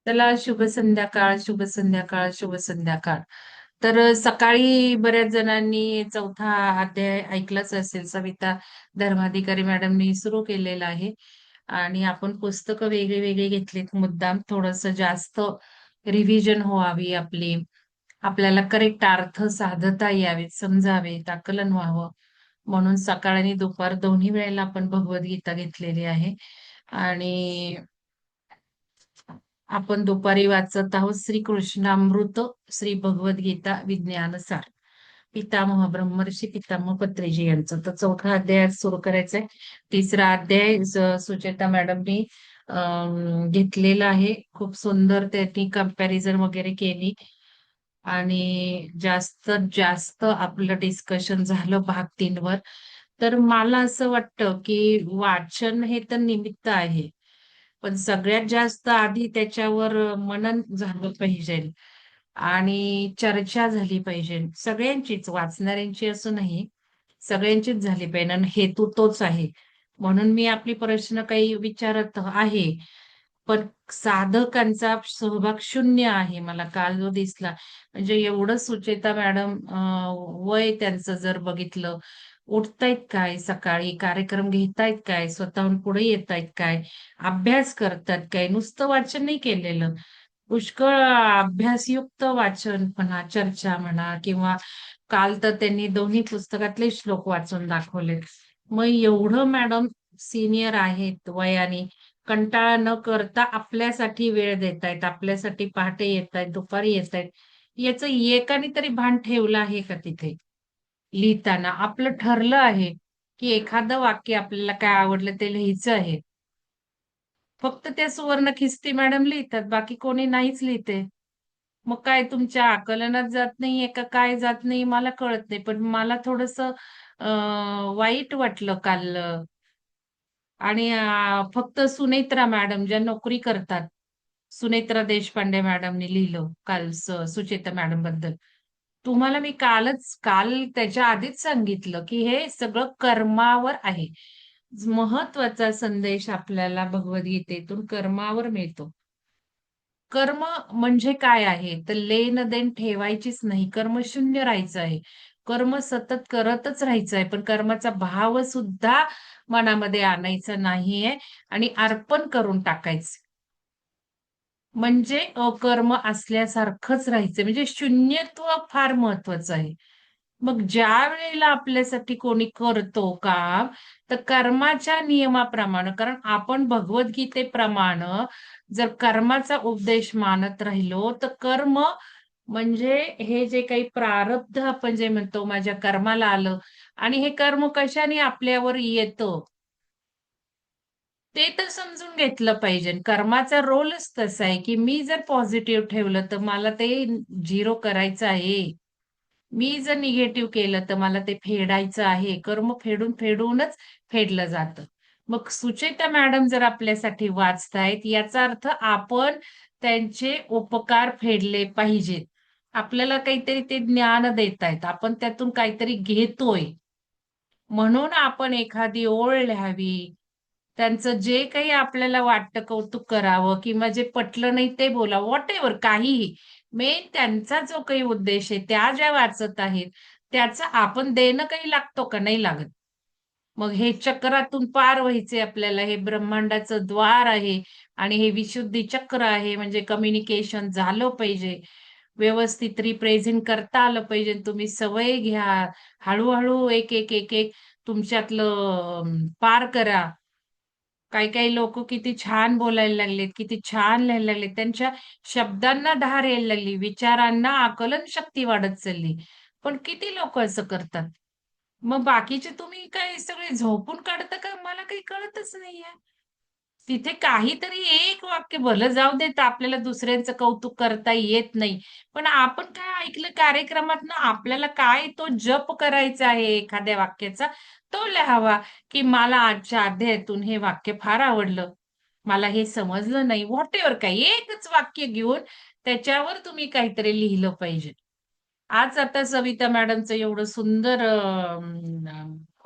त्याला शुभ संध्याकाळ, शुभ संध्याकाळ, शुभ संध्याकाळ. तर सकाळी बऱ्याच जणांनी चौथा अध्याय ऐकलाच असेल. सविता धर्माधिकारी मॅडमनी सुरू केलेला आहे. आणि आपण पुस्तकं वेगळी वेगळी घेतलीत मुद्दाम थोडंसं जास्त रिव्हिजन व्हावी आपली. आपल्याला करेक्ट अर्थ साधता यावेत, समजावेत, आकलन व्हावं. म्हणून सकाळ आणि दुपार दोन्ही वेळेला आपण भगवद्गीता घेतलेली आहे. आणि आपण दुपारी वाचत आहोत श्रीकृष्णामृत श्री भगवद्गीता विज्ञानसार. पितामह ब्रह्मर्षी पितामह पत्रीजी यांचं तर चौथा अध्याय आज सुरू करायचा आहे. तिसरा अध्याय सुचेता मॅडमनी घेतलेला आहे. खूप सुंदर त्यांनी कंपॅरिझन वगैरे केली आणि जास्तीत जास्त आपलं डिस्कशन झालं भाग 3 वर. तर मला असं वाटतं की वाचन हे तर निमित्त आहे, पण सगळ्यात जास्त आधी त्याच्यावर मनन झालं पाहिजे आणि चर्चा झाली पाहिजे. सगळ्यांचीच, वाचणाऱ्यांची असं नाही, सगळ्यांचीच झाली पाहिजे आणि हेतू तोच आहे. म्हणून मी आपली प्रश्न काही विचारत आहे, पण साधकांचा सहभाग शून्य आहे मला काल जो दिसला. म्हणजे एवढं सुचेता मॅडम वय त्यांचं जर बघितलं, उठतायत काय सकाळी, कार्यक्रम घेतायत काय, स्वतःहून पुढे येतायत काय, अभ्यास करतात काय, नुसतं वाचन नाही केलेलं. पुष्कळ अभ्यासयुक्त वाचन म्हणा, चर्चा म्हणा किंवा काल तर त्यांनी दोन्ही पुस्तकातले श्लोक वाचून दाखवले. मग एवढं मॅडम सीनियर आहेत वयाने, कंटाळा न करता आपल्यासाठी वेळ देतायत, आपल्यासाठी पहाटे येतायत, दुपारी येतायत. याचं एकाने तरी भान ठेवलं आहे का तिथे? लिहिताना आपलं ठरलं आहे, की एखादं वाक्य आपल्याला काय आवडलं ते लिहायचं आहे. फक्त त्या सुवर्ण खिस्ती मॅडम लिहितात, बाकी कोणी नाहीच लिहिते. मग काय तुमच्या आकलनात जात नाहीये का काय जात नाही मला कळत नाही. पण मला थोडंसं वाईट वाटलं काल. आणि फक्त सुनेत्रा मॅडम ज्या नोकरी करतात, सुनेत्रा देशपांडे मॅडमनी लिहिलं काल सुचेता मॅडम बद्दल. तुम्हाला मी काल त्याच्या आधीच सांगितलं, की हे सगळं कर्मावर आहे. महत्वाचा संदेश आपल्याला भगवद्गीतेतून कर्मावर मिळतो. कर्म म्हणजे काय आहे? तर लेन-देन ठेवायचीच नाही. कर्मशून्य राहायचं आहे. कर्म सतत करतच राहायचं आहे. पण कर्माचा भाव सुद्धा मनामध्ये आणायचा नाहीये आणि अर्पण करून टाकायचं. म्हणजे अकर्म असल्यासारखंच राहायचं. म्हणजे शून्यत्व फार महत्वाचं आहे. मग ज्या वेळेला आपल्यासाठी कोणी करतो काम, तर कर्माच्या नियमाप्रमाणे कारण आपण भगवद्गीतेप्रमाणे जर कर्माचा उपदेश मानत राहिलो, तर कर्म म्हणजे हे जे काही प्रारब्ध आपण जे म्हणतो माझ्या कर्माला आलं आणि हे कर्म कशाने आपल्यावर येतं, ते तर समजून घेतलं पाहिजे. कर्माचा रोलच तसा आहे, की मी जर पॉझिटिव्ह ठेवलं, तर मला ते 0 करायचं आहे. मी जर निगेटिव्ह केलं, तर मला ते फेडायचं आहे. कर्म फेडूनच फेडलं जातं. मग सुचेता मॅडम जर आपल्यासाठी वाचतायत, याचा अर्थ आपण त्यांचे उपकार फेडले पाहिजेत. आपल्याला काहीतरी ते ज्ञान देतायत. आपण त्यातून काहीतरी घेतोय. म्हणून आपण एखादी ओळ लिहावी. त्यांचं जे काही आपल्याला वाटतं कौतुक करावं किंवा जे पटलं नाही ते बोलावं, व्हॉटेव्हर काहीही. मेन त्यांचा जो काही उद्देश आहे, त्या ज्या वाचत आहेत, त्याचं आपण देणं काही लागतो का? नाही लागत. मग हे चक्रातून पार व्हायचे आपल्याला. हे ब्रह्मांडाचं द्वार आहे आणि हे विशुद्धी चक्र आहे. म्हणजे कम्युनिकेशन झालं पाहिजे. व्यवस्थित रिप्रेझेंट करता आलं पाहिजे. तुम्ही सवय घ्या. हळू-हळू एक तुमच्यातलं पार करा. काही-काही लोकं किती छान बोलायला लागलेत, किती छान लिहायला लागलेत. त्यांच्या शब्दांना धार यायला लागली, विचारांना आकलन शक्ती वाढत चालली. पण किती लोकं असं करतात? मग बाकीचे तुम्ही काय सगळे झोपून काढता का? मला काही कळतच नाहीये. तिथे काहीतरी एक वाक्य भलं जाऊ देत आपल्याला दुसऱ्यांचं कौतुक करता येत नाही. पण आपण काय ऐकलं कार्यक्रमातनं आपल्याला काय तो जप करायचा आहे एखाद्या वाक्याचा, तो लिहावा, की मला आजच्या अध्यायातून हे वाक्य फार आवडलं. मला हे समजलं नाही. व्हॉटेव्हर काही एकच वाक्य घेऊन त्याच्यावर तुम्ही काहीतरी लिहिलं पाहिजे. आज आता सविता मॅडमचं एवढं सुंदर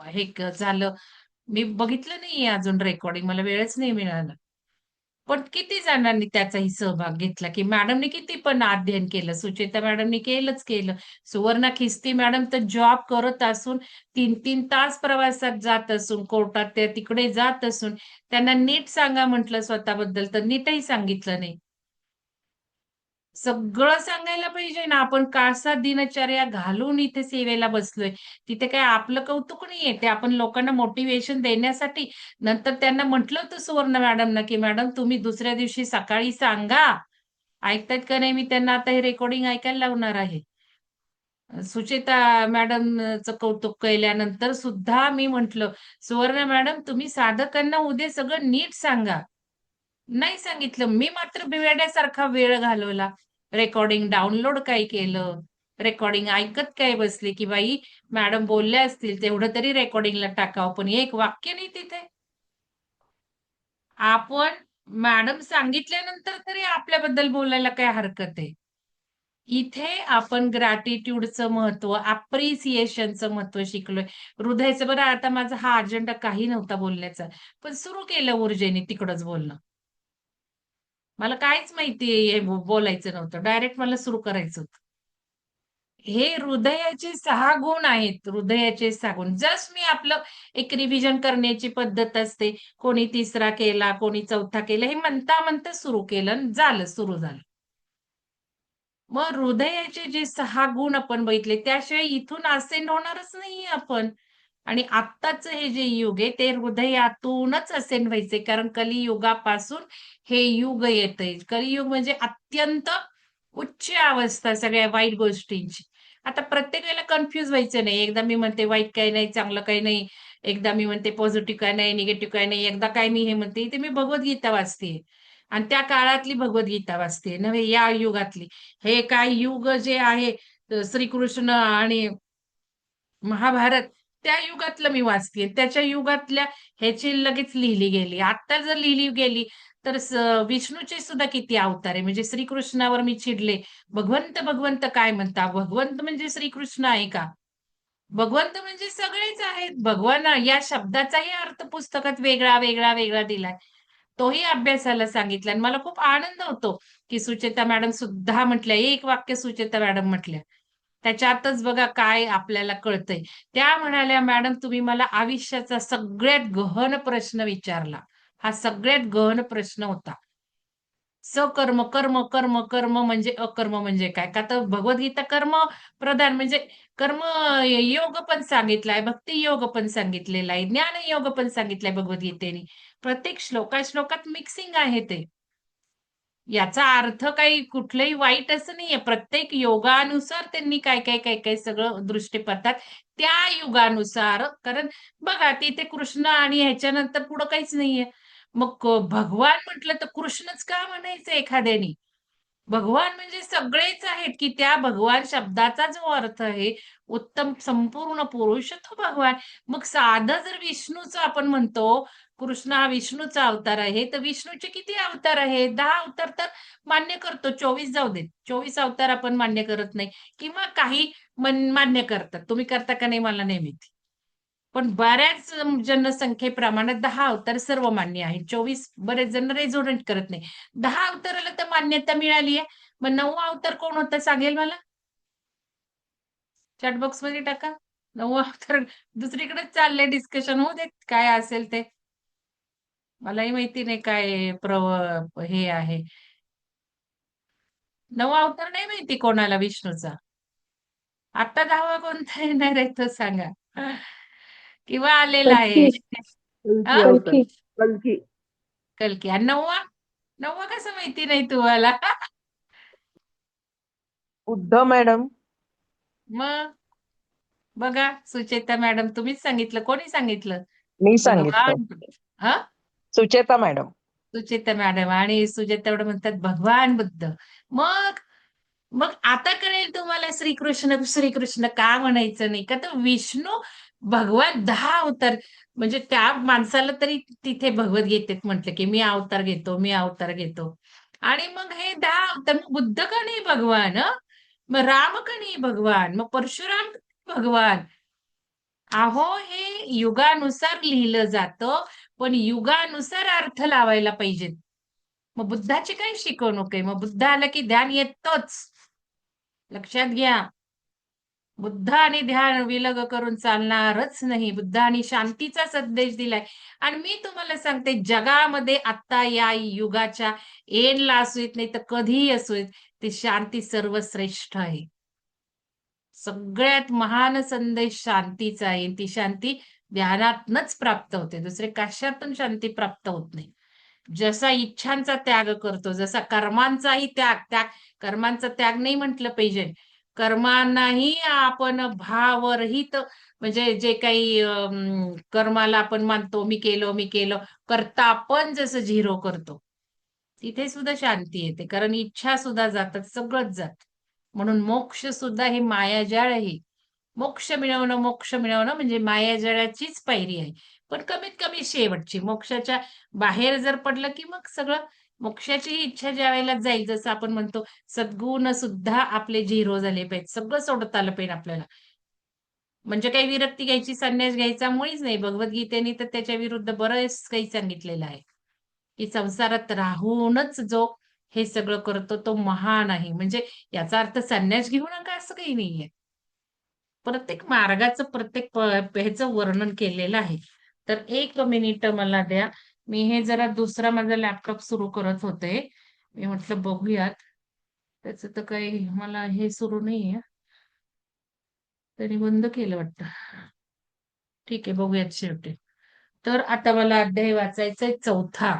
हे झालं. मी बघितलं नाहीये अजून रेकॉर्डिंग. मला वेळच नाही मिळाला. पण किती जणांनी त्याचाही सहभाग घेतला, की मॅडमनी किती पण अध्ययन केलं. सुचेता मॅडमनी केलंच केलं. सुवर्णा खिस्ती मॅडम तर जॉब करत असून 3-3 तास प्रवासात जात असून, कोर्टात त्या तिकडे जात असून, त्यांना नीट सांगा म्हटलं स्वतःबद्दल, तर नीटही सांगितलं नाही. सगळं सांगायला पाहिजे ना. आपण कासा दिनचर्या घालून इथे सेवेला बसलोय. तिथे काय आपलं कौतुक नाहीये. ते आपण लोकांना मोटिव्हेशन देण्यासाठी नंतर त्यांना म्हटलं होतं सुवर्ण मॅडमना, की "मॅडम तुम्ही दुसऱ्या दिवशी सकाळी सांगा." ऐकतायत का नाही मी त्यांना आता हे रेकॉर्डिंग ऐकायला लावणार आहे. सुचेता मॅडमचं कौतुक केल्यानंतर सुद्धा मी म्हटलं, "सुवर्ण मॅडम तुम्ही साधकांना उद्या सगळं नीट सांगा." नाही सांगितलं. मी मात्र बेवाड्यासारखा वेळ घालवला. रेकॉर्डिंग डाउनलोड काय केलं, रेकॉर्डिंग ऐकत काय बसले, की बाई मॅडम बोलल्या असतील तेवढं तरी रेकॉर्डिंगला टाकावं. पण एक वाक्य नाही तिथे. आपण मॅडम सांगितल्यानंतर तरी आपल्याबद्दल बोलायला काय हरकत आहे. इथे आपण ग्रॅटिट्यूडचं महत्त्व, अप्रिसिएशनचं महत्त्व शिकलोय. हृदयाचं बरं आता माझा हा अजेंडा काही नव्हता बोलण्याचा. पण सुरू केलं ऊर्जेने तिकडंच बोलणं. मला काहीच माहिती हे बोलायचं नव्हतं. डायरेक्ट मला सुरू करायचं होतं. हे हृदयाचे 6 गुण आहेत. हृदयाचे 6 गुण. जस्ट मी आपलं एक रिव्हिजन करण्याची पद्धत असते. कोणी तिसरा केला, कोणी चौथा केला. हे म्हणता-म्हणता सुरू केलं आणि झालं, सुरू झालं. मग हृदयाचे जे 6 गुण आपण बघितले, त्याशिवाय इथून असेंड होणारच नाहीये आपण. आणि आत्ताचं हे जे युग आहे, ते हृदयातूनच असेंड व्हायचंय. कारण कलियुगापासून हे युग येतंय. कलियुग म्हणजे अत्यंत उच्च अवस्था सगळ्या वाईट गोष्टींची. आता प्रत्येक वेळेला कन्फ्यूज व्हायचं नाही. एकदा मी म्हणते वाईट काही नाही, चांगलं काही नाही. एकदा मी म्हणते पॉझिटिव्ह काही नाही, निगेटिव्ह काही नाही. एकदा काय मी हे म्हणते, इथे मी भगवद्गीता वाचतेय. आणि त्या काळातली भगवद्गीता वाचतेय, नव्हे या युगातली. हे काय युग जे आहे श्रीकृष्ण आणि महाभारत त्या युगातलं मी वाचतेय. त्याच्या युगातल्या ह्याची लगेच लिहिली गेली. आता जर लिहिली गेली तर विष्णूचे सुद्धा किती अवतार आहे. म्हणजे श्रीकृष्णावर मी चिडले. भगवंत, भगवंत काय म्हणता? भगवंत म्हणजे श्रीकृष्ण आहे का? भगवंत म्हणजे सगळेच आहेत. भगवान या शब्दाचाही अर्थ पुस्तकात वेगळा, वेगळा, वेगळा दिलाय. तोही अभ्यासाला सांगितला आणि मला खूप आनंद होतो, की सुचेता मॅडम सुद्धा म्हटल्या, एक वाक्य सुचेता मॅडम म्हटल्या. त्याच्यातच बघा काय आपल्याला कळतंय. त्या म्हणाल्या, "मॅडम तुम्ही मला आयुष्याचा सगळ्यात गहन प्रश्न विचारला." हा सगळ्यात गहन प्रश्न होता. सकर्म, कर्म, कर्म, कर्म म्हणजे अकर्म म्हणजे काय? का तर भगवद्गीता कर्म प्रधान म्हणजे कर्म योग पण सांगितलाय, भक्ती योग पण सांगितलेला आहे, ज्ञान योग पण सांगितलाय भगवद्गीतेने. प्रत्येक श्लोकात मिक्सिंग आहे ते. याचा अर्थ काही कुठलंही वाईट असं नाहीये. प्रत्येक योगानुसार त्यांनी काय सगळं दृष्टीपथात त्या युगानुसार कारण बघा तिथे कृष्ण आणि ह्याच्यानंतर पुढं काहीच नाहीये. मग भगवान म्हटलं तर कृष्णच का म्हणायचं एखाद्याने? भगवान म्हणजे सगळेच आहेत, की त्या भगवान शब्दाचा जो अर्थ आहे, उत्तम संपूर्ण पुरुष तो भगवान. मग साधं जर विष्णूचं आपण म्हणतो, कृष्ण हा विष्णूचा अवतार आहे, तर विष्णूचे किती अवतार आहेत? 10 अवतार तर मान्य करतो, 24 जाऊ देत. 24 अवतार आपण मान्य करत नाही किंवा काही मान्य करतात. तुम्ही करता का नाही मला नाही माहिती. पण बऱ्याच जनसंख्येप्रमाणे 10 अवतार सर्वमान्य आहेत. 24 बरेच जण रेझोनेट करत नाही. 10 अवताराला तर मान्यता मिळाली आहे. मग 9वा अवतार कोण होता सांगेल मला? चॅट बॉक्समध्ये टाका. 9वा अवतार दुसरीकडेच चाललंय डिस्कशन होऊ देत काय असेल ते. मलाही माहिती नाही काय हे आहे. 9वा अवतार नाही माहिती कोणाला विष्णूचा. आता 10वा कोणता येणार आहे तो सांगा. किंवा आलेला आहे. कल्की हां? कल्की अवतार. कल्की कल्की. कल्की आणि 9वा? 9वा कसं माहिती नाही तुम्हाला? उद्धव मॅडम. मग बघा सुचेता मॅडम तुम्हीच सांगितलं. कोणी सांगितलं? मी सांगितलं. भगवान हां? सुचेता मॅडम. सुचेता मॅडम आणि सुचेता मॅडम म्हणतात भगवान बुद्ध. मग मग आता कळेल तुम्हाला श्रीकृष्ण, श्रीकृष्ण का म्हणायचं नाही? का तर विष्णू भगवान 10 अवतार म्हणजे त्या माणसाला तरी तिथे भगवद्गीतेत म्हटलं, की मी अवतार घेतो, मी अवतार घेतो. आणि मग हे 10 अवतार मग बुद्ध का नाही भगवान हं? मग राम का नाही भगवान? मग परशुराम का नाही भगवान? अहो, हे युगानुसार लिहिलं जातं, पण युगानुसार अर्थ लावायला पाहिजेत. मग बुद्धाची काय शिकवणूक आहे? मग बुद्ध आलं की ध्यान येतच. लक्षात घ्या. बुद्ध आणि ध्यान विलग करून चालणारच नाही. बुद्धाने शांतीचा संदेश दिलाय. आणि मी तुम्हाला सांगते, जगामध्ये आता या युगाच्या एंडला असू येत नाही तर कधीही असू येत, ती शांती सर्वश्रेष्ठ आहे. सगळ्यात महान संदेश शांतीचा आहे. ती शांती ध्यानातनच प्राप्त होते. दुसरे कशातून शांती प्राप्त होत नाही. जसा इच्छांचा त्याग करतो, जसा कर्मांचाही त्याग कर्मांचा त्याग नाही म्हटलं पाहिजे. कर्मांनाही आपण भावरहित, म्हणजे जे काही कर्माला आपण मानतो, मी केलं करता आपण जसं झिरो करतो, तिथे सुद्धा शांती येते. कारण इच्छा सुद्धा जातात, सगळंच जात. म्हणून मोक्ष सुद्धा हे मायाजाळ आहे. मोक्ष मिळवणं म्हणजे मायाजाळाचीच पायरी आहे. पण कमीत कमी शेवटची. मोक्षाच्या बाहेर जर पडलं की मग सगळं, मोक्षाची इच्छा ज्या वेळेला जाईल, जसं आपण म्हणतो सद्गुण सुद्धा आपले झिरो झाले पाहिजे. सगळं सोडता आलं पाहिजे आपल्याला. म्हणजे काही विरक्ती घ्यायची, संन्यास घ्यायचा मुळीच नाही. भगवद्गीतेने तर त्याच्या विरुद्ध बरंच काही सांगितलेलं आहे. की संसारात राहूनच जो हे सगळं करतो तो महान आहे. म्हणजे याचा अर्थ संन्यास घेऊ नका असं काही नाहीये. प्रत्येक मार्गाचं, प्रत्येक ह्याचं वर्णन केलेलं आहे. तर 1 मिनिट मला द्या. मी हे जरा दुसरा माझा लॅपटॉप सुरू करत होते. मी म्हटलं बघूयात. त्याचं तर काही मला हे सुरू नाहीये. त्यांनी बंद केलं वाटतं. ठीक आहे, बघूयात शेवटी. तर आता मला अध्याय वाचायचा आहे 4था.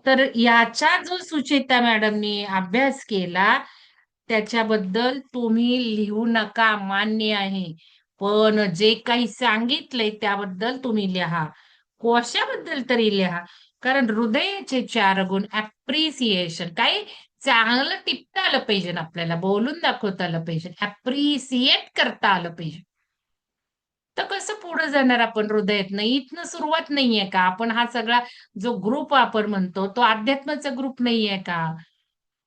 तर याचा जो सुचेता मॅडमनी अभ्यास केला, त्याच्याबद्दल तुम्ही लिहू नका, मान्य आहे. पण जे काही सांगितलंय त्याबद्दल तुम्ही लिहा. कशाबद्दल तरी लिहा. कारण हृदयाचे 4 गुण, ऍप्रिसिएशन, काही चांगलं टिपता आलं पाहिजे आपल्याला, बोलून दाखवता आलं पाहिजे, ऍप्रिसिएट करता आलं पाहिजे. तर कसं पुढे जाणार आपण हृदयातनं? इथनं सुरुवात नाहीये का? आपण हा सगळा जो ग्रुप आपण म्हणतो, तो अध्यात्माचा ग्रुप नाहीये का?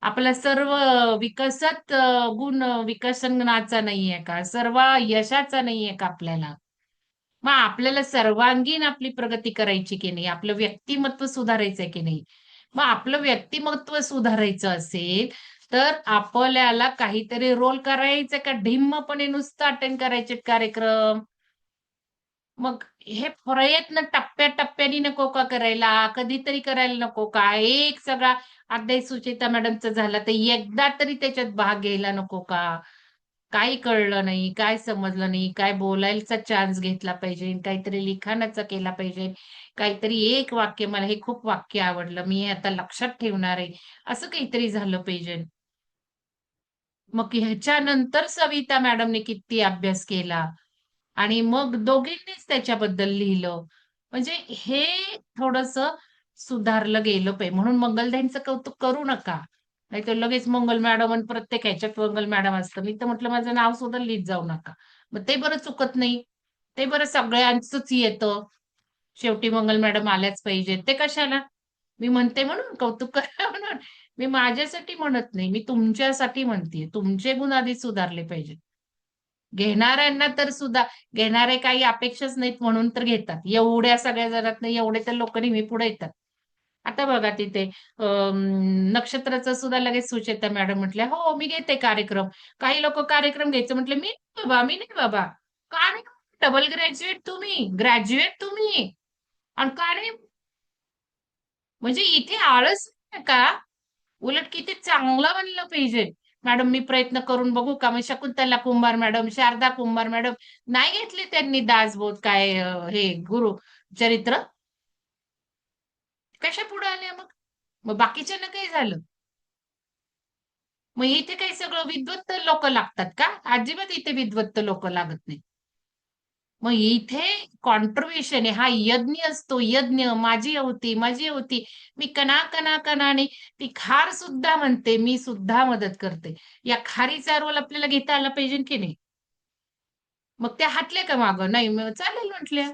आपला सर्व विकसत गुण विकसनाचा नाहीये का? सर्व यशाचा नाहीये का आपल्याला? मग आपल्याला सर्वांगीण आपली प्रगती करायची की नाही? आपलं व्यक्तिमत्व सुधारायचंय की नाही? मग आपलं व्यक्तिमत्व सुधारायचं असेल, तर आपल्याला काहीतरी रोल करायचं का ढिम्मपणे नुसतं अटेंड करायचे कार्यक्रम? मग हे प्रयत्न टप्प्याटप्प्याने नको का करायला? कधीतरी करायला नको का? एक सगळा अध्याय सुचेता मॅडमचा झाला, तर एकदा तरी त्याच्यात भाग घ्यायला नको का? काही कळलं नाही, काय समजलं नाही, काय बोलायचा चान्स घेतला पाहिजे, काहीतरी लिखाणाचा केला पाहिजे, काहीतरी एक वाक्य, मला हे खूप वाक्य आवडलं, मी हे आता लक्षात ठेवणार आहे, असं काहीतरी झालं पाहिजे. मग ह्याच्यानंतर सविता मॅडमने किती अभ्यास केला आणि मग दोघींनीच त्याच्याबद्दल लिहिलं. म्हणजे हे थोडंसं सुधारलं गेलं पाहिजे. म्हणून मंगलताईंचं कौतुक करू नका. नाहीतर लगेच मंगल मॅडम आणि प्रत्येक ह्याच्यात मंगल मॅडम असतं. मी तर म्हटलं माझं नाव सुद्धा लिहित जाऊ नका. मग ते बरं चुकत नाही. ते बरं सगळ्यांचंच येतं. शेवटी मंगल मॅडम आल्याच पाहिजेत. ते कशाला? मी म्हणते म्हणून कौतुक करा म्हणून. मी माझ्यासाठी म्हणत नाही. मी तुमच्यासाठी म्हणतेय. तुमचे गुण आधी सुधारले पाहिजेत. घेणाऱ्यांना तर सुद्धा, घेणारे काही अपेक्षाच नाहीत म्हणून तर घेतात. एवढ्या सगळ्या जणात नाही, एवढे तर लोक नेहमी पुढे येतात. आता बघा तिथे नक्षत्राचं सुद्धा लगेच सुचेता मॅडम म्हटल्या, हो मी घेते कार्यक्रम. काही लोक कार्यक्रम घ्यायचं म्हटलं, मी नाही बाबा. का नाही? डबल ग्रॅज्युएट तुम्ही आणि का नाही? म्हणजे इथे आळस नाही का? उलट किती चांगलं बनलं पाहिजे. मॅडम मी प्रयत्न करून बघू का? मग शकुंतला कुंभार मॅडम, शारदा कुंभार मॅडम नाही घेतले त्यांनी दासबोध काय हे गुरु चरित्र? कशा पुढे आल्या मग? मग बाकीच्यांना काय झालं? मग इथे काही सगळं विद्वत्त लोक लागतात का? अजिबात इथे विद्वत्त लोक लागत नाही. मग इथे कॉन्ट्रिब्युशन आहे, हा यज्ञ असतो, यज्ञ. माझी होती मी कणाकणाने ती खार सुद्धा म्हणते, मी सुद्धा मदत करते. या खारीचा रोल आपल्याला घेता आला पाहिजे की नाही? मग त्या हटल्या का मागं? नाही, मग चालेल म्हटल्या.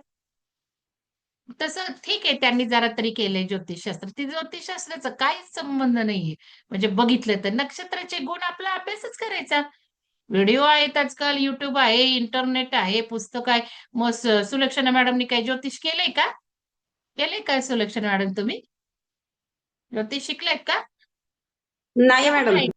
तसं ठीक आहे, त्यांनी जरा तरी केलंय ज्योतिषशास्त्र. ती ज्योतिषशास्त्राचा काहीच संबंध नाहीये. म्हणजे बघितलं तर नक्षत्राचे गुण आपला अभ्यासच करायचा. व्हिडिओ आहेत आजकाल, YouTube आहे, इंटरनेट आहे, पुस्तक आहे. मग सुलक्षणा मॅडमनी काय ज्योतिष केलंय का? केलंय का सुलक्षणा मॅडम तुम्ही? ज्योतिष शिकलेत का? नाही त्या पण मॅडम. आहेत.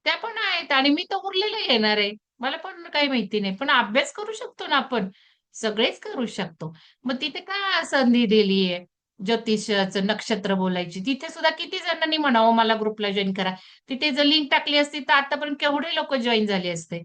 त्या पण आहेत आणि मी तर उरलेलं येणार आहे. मला पण काही माहिती नाही. पण अभ्यास करू शकतो ना आपण. सगळेच करू शकतो. मग तिथे का संधी दिलीये ज्योतिषाचं नक्षत्र बोलायची? तिथे सुद्धा किती जणांनी म्हणावं मला ग्रुपला जॉईन करा. तिथे जर लिंक टाकली असती तर आतापर्यंत केवढे लोक जॉईन झाले असते.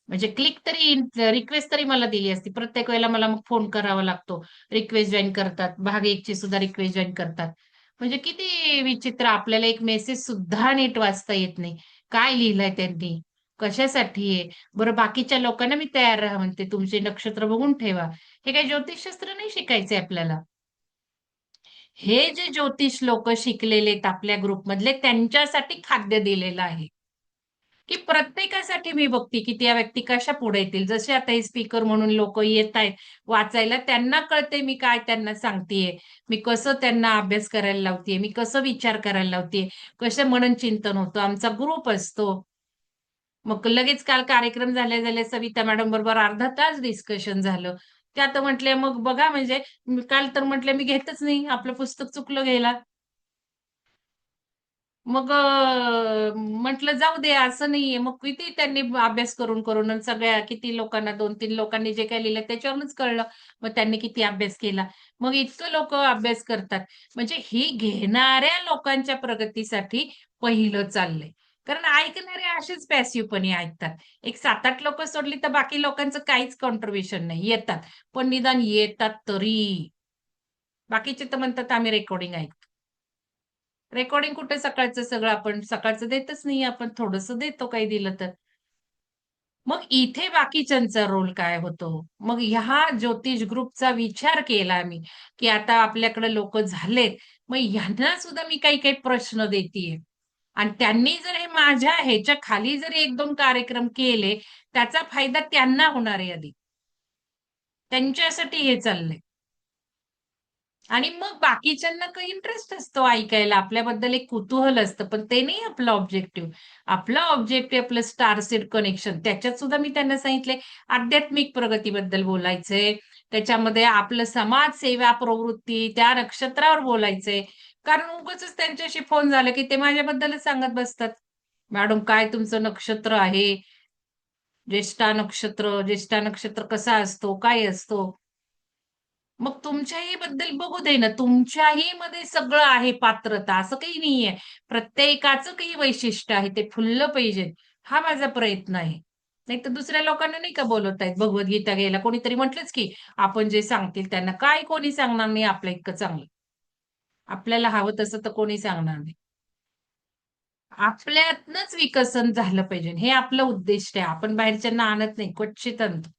म्हणजे क्लिक तरी रिक्वेस्ट तरी मला दिली असती. प्रत्येक वेळेला मला मग फोन करावा लागतो. रिक्वेस्ट जॉईन करतात. भाग एकची सुद्धा रिक्वेस्ट जॉईन करतात. म्हणजे किती विचित्र आपल्याला एक मेसेज सुद्धा नीट वाचता येत नाही. काय लिहिलंय त्यांनी? कशासाठी आहे? बरं बाकीच्या लोकांना मी तयार राहा म्हणते. तुमचे नक्षत्र बघून ठेवा. हे काही ज्योतिषशास्त्र नाही शिकायचंय आपल्याला. हे जे ज्योतिष लोक शिकलेले आहेत आपल्या ग्रुपमधले त्यांच्यासाठी खाद्य दिलेलं आहे. की प्रत्येकासाठी मी बघते की त्या व्यक्ती कशा पुढे येतील. जसे आता हे स्पीकर म्हणून लोक येत आहेत वाचायला, त्यांना कळते मी काय त्यांना सांगतेय. मी कसं त्यांना अभ्यास करायला लावतेय. मी कसं विचार करायला लावतेय. कसं मनन चिंतन होतं. आमचा ग्रुप असतो. मग लगेच काल कार्यक्रम झाल्या झाल्या सविता मॅडम बरोबर अर्धा तास डिस्कशन झालं. त्या तर म्हटल्या मग बघा म्हणजे काल तर म्हटलं मी घेतच नाही. आपलं पुस्तक चुकलं घ्यायला. मग म्हटलं जाऊ दे असं नाहीये. मग किती त्यांनी अभ्यास करून करून आणि सगळ्या किती लोकांना 2-3 लोकांनी जे काही लिहिलं त्याच्यावरूनच कळलं. मग त्यांनी किती अभ्यास केला. मग इतकं लोक अभ्यास करतात. म्हणजे ही घेणाऱ्या लोकांच्या प्रगतीसाठी पहिलं चाललंय. कारण ऐकणारे असेच पॅसिव्हपणे ऐकतात. एक 7-8 लोक सोडली तर बाकी लोकांचं काहीच कॉन्ट्रिब्युशन नाही. येतात. पण निदान येतात तरी. बाकीचे तर म्हणतात आम्ही रेकॉर्डिंग ऐकतो. रेकॉर्डिंग कुठे सकाळचं सगळं आपण सकाळचं देतच नाही आपण थोडंसं देतो काही दिलं तर. मग इथे बाकीच्यांचा रोल काय होतो? मग ह्या ज्योतिष ग्रुपचा विचार केला मी, की आता आपल्याकडे लोक झालेत. मग ह्यांना सुद्धा मी काही काही प्रश्न देतीये. आणि त्यांनी जर हे माझ्या ह्याच्या खाली जर 1-2 कार्यक्रम केले, त्याचा फायदा त्यांना होणार आहे आधी. त्यांच्यासाठी हे चाललंय. आणि मग बाकीच्यांना काही इंटरेस्ट असतो ऐकायला. आपल्याबद्दल एक कुतूहल असतं. पण ते नाही आपलं ऑब्जेक्टिव्ह. आपलं ऑब्जेक्टिव्ह आपलं स्टार सीड कनेक्शन. त्याच्यात सुद्धा मी त्यांना सांगितले आध्यात्मिक प्रगतीबद्दल बोलायचंय. त्याच्यामध्ये आपलं समाजसेवा प्रवृत्ती, त्या नक्षत्रावर बोलायचंय. कारण उगाचच त्यांच्याशी फोन झाला की ते माझ्याबद्दलच सांगत बसतात. मॅडम काय तुमचं नक्षत्र आहे? ज्येष्ठा नक्षत्र कसा असतो? काय असतो? मग तुमच्याही बद्दल बघू दे ना. तुमच्याही मध्ये सगळं आहे पात्रता. असं काही नाहीये. प्रत्येकाचं काही वैशिष्ट्य आहे. ते फुललं पाहिजे. हा माझा प्रयत्न आहे. नाहीतर दुसऱ्या लोकांना नाही का बोलवतायत भगवद्गीता घ्यायला. कोणीतरी म्हटलंच की आपण जे सांगतील त्यांना काय कोणी सांगणार नाही आपल्या इतकं चांगलं. आपल्याला हवं तसं तर कोणी सांगणार नाही. आपल्यातनच विकसन झालं पाहिजे. हे आपलं उद्दिष्ट आहे. आपण बाहेरच्यांना आणत नाही. क्वचित आणतो.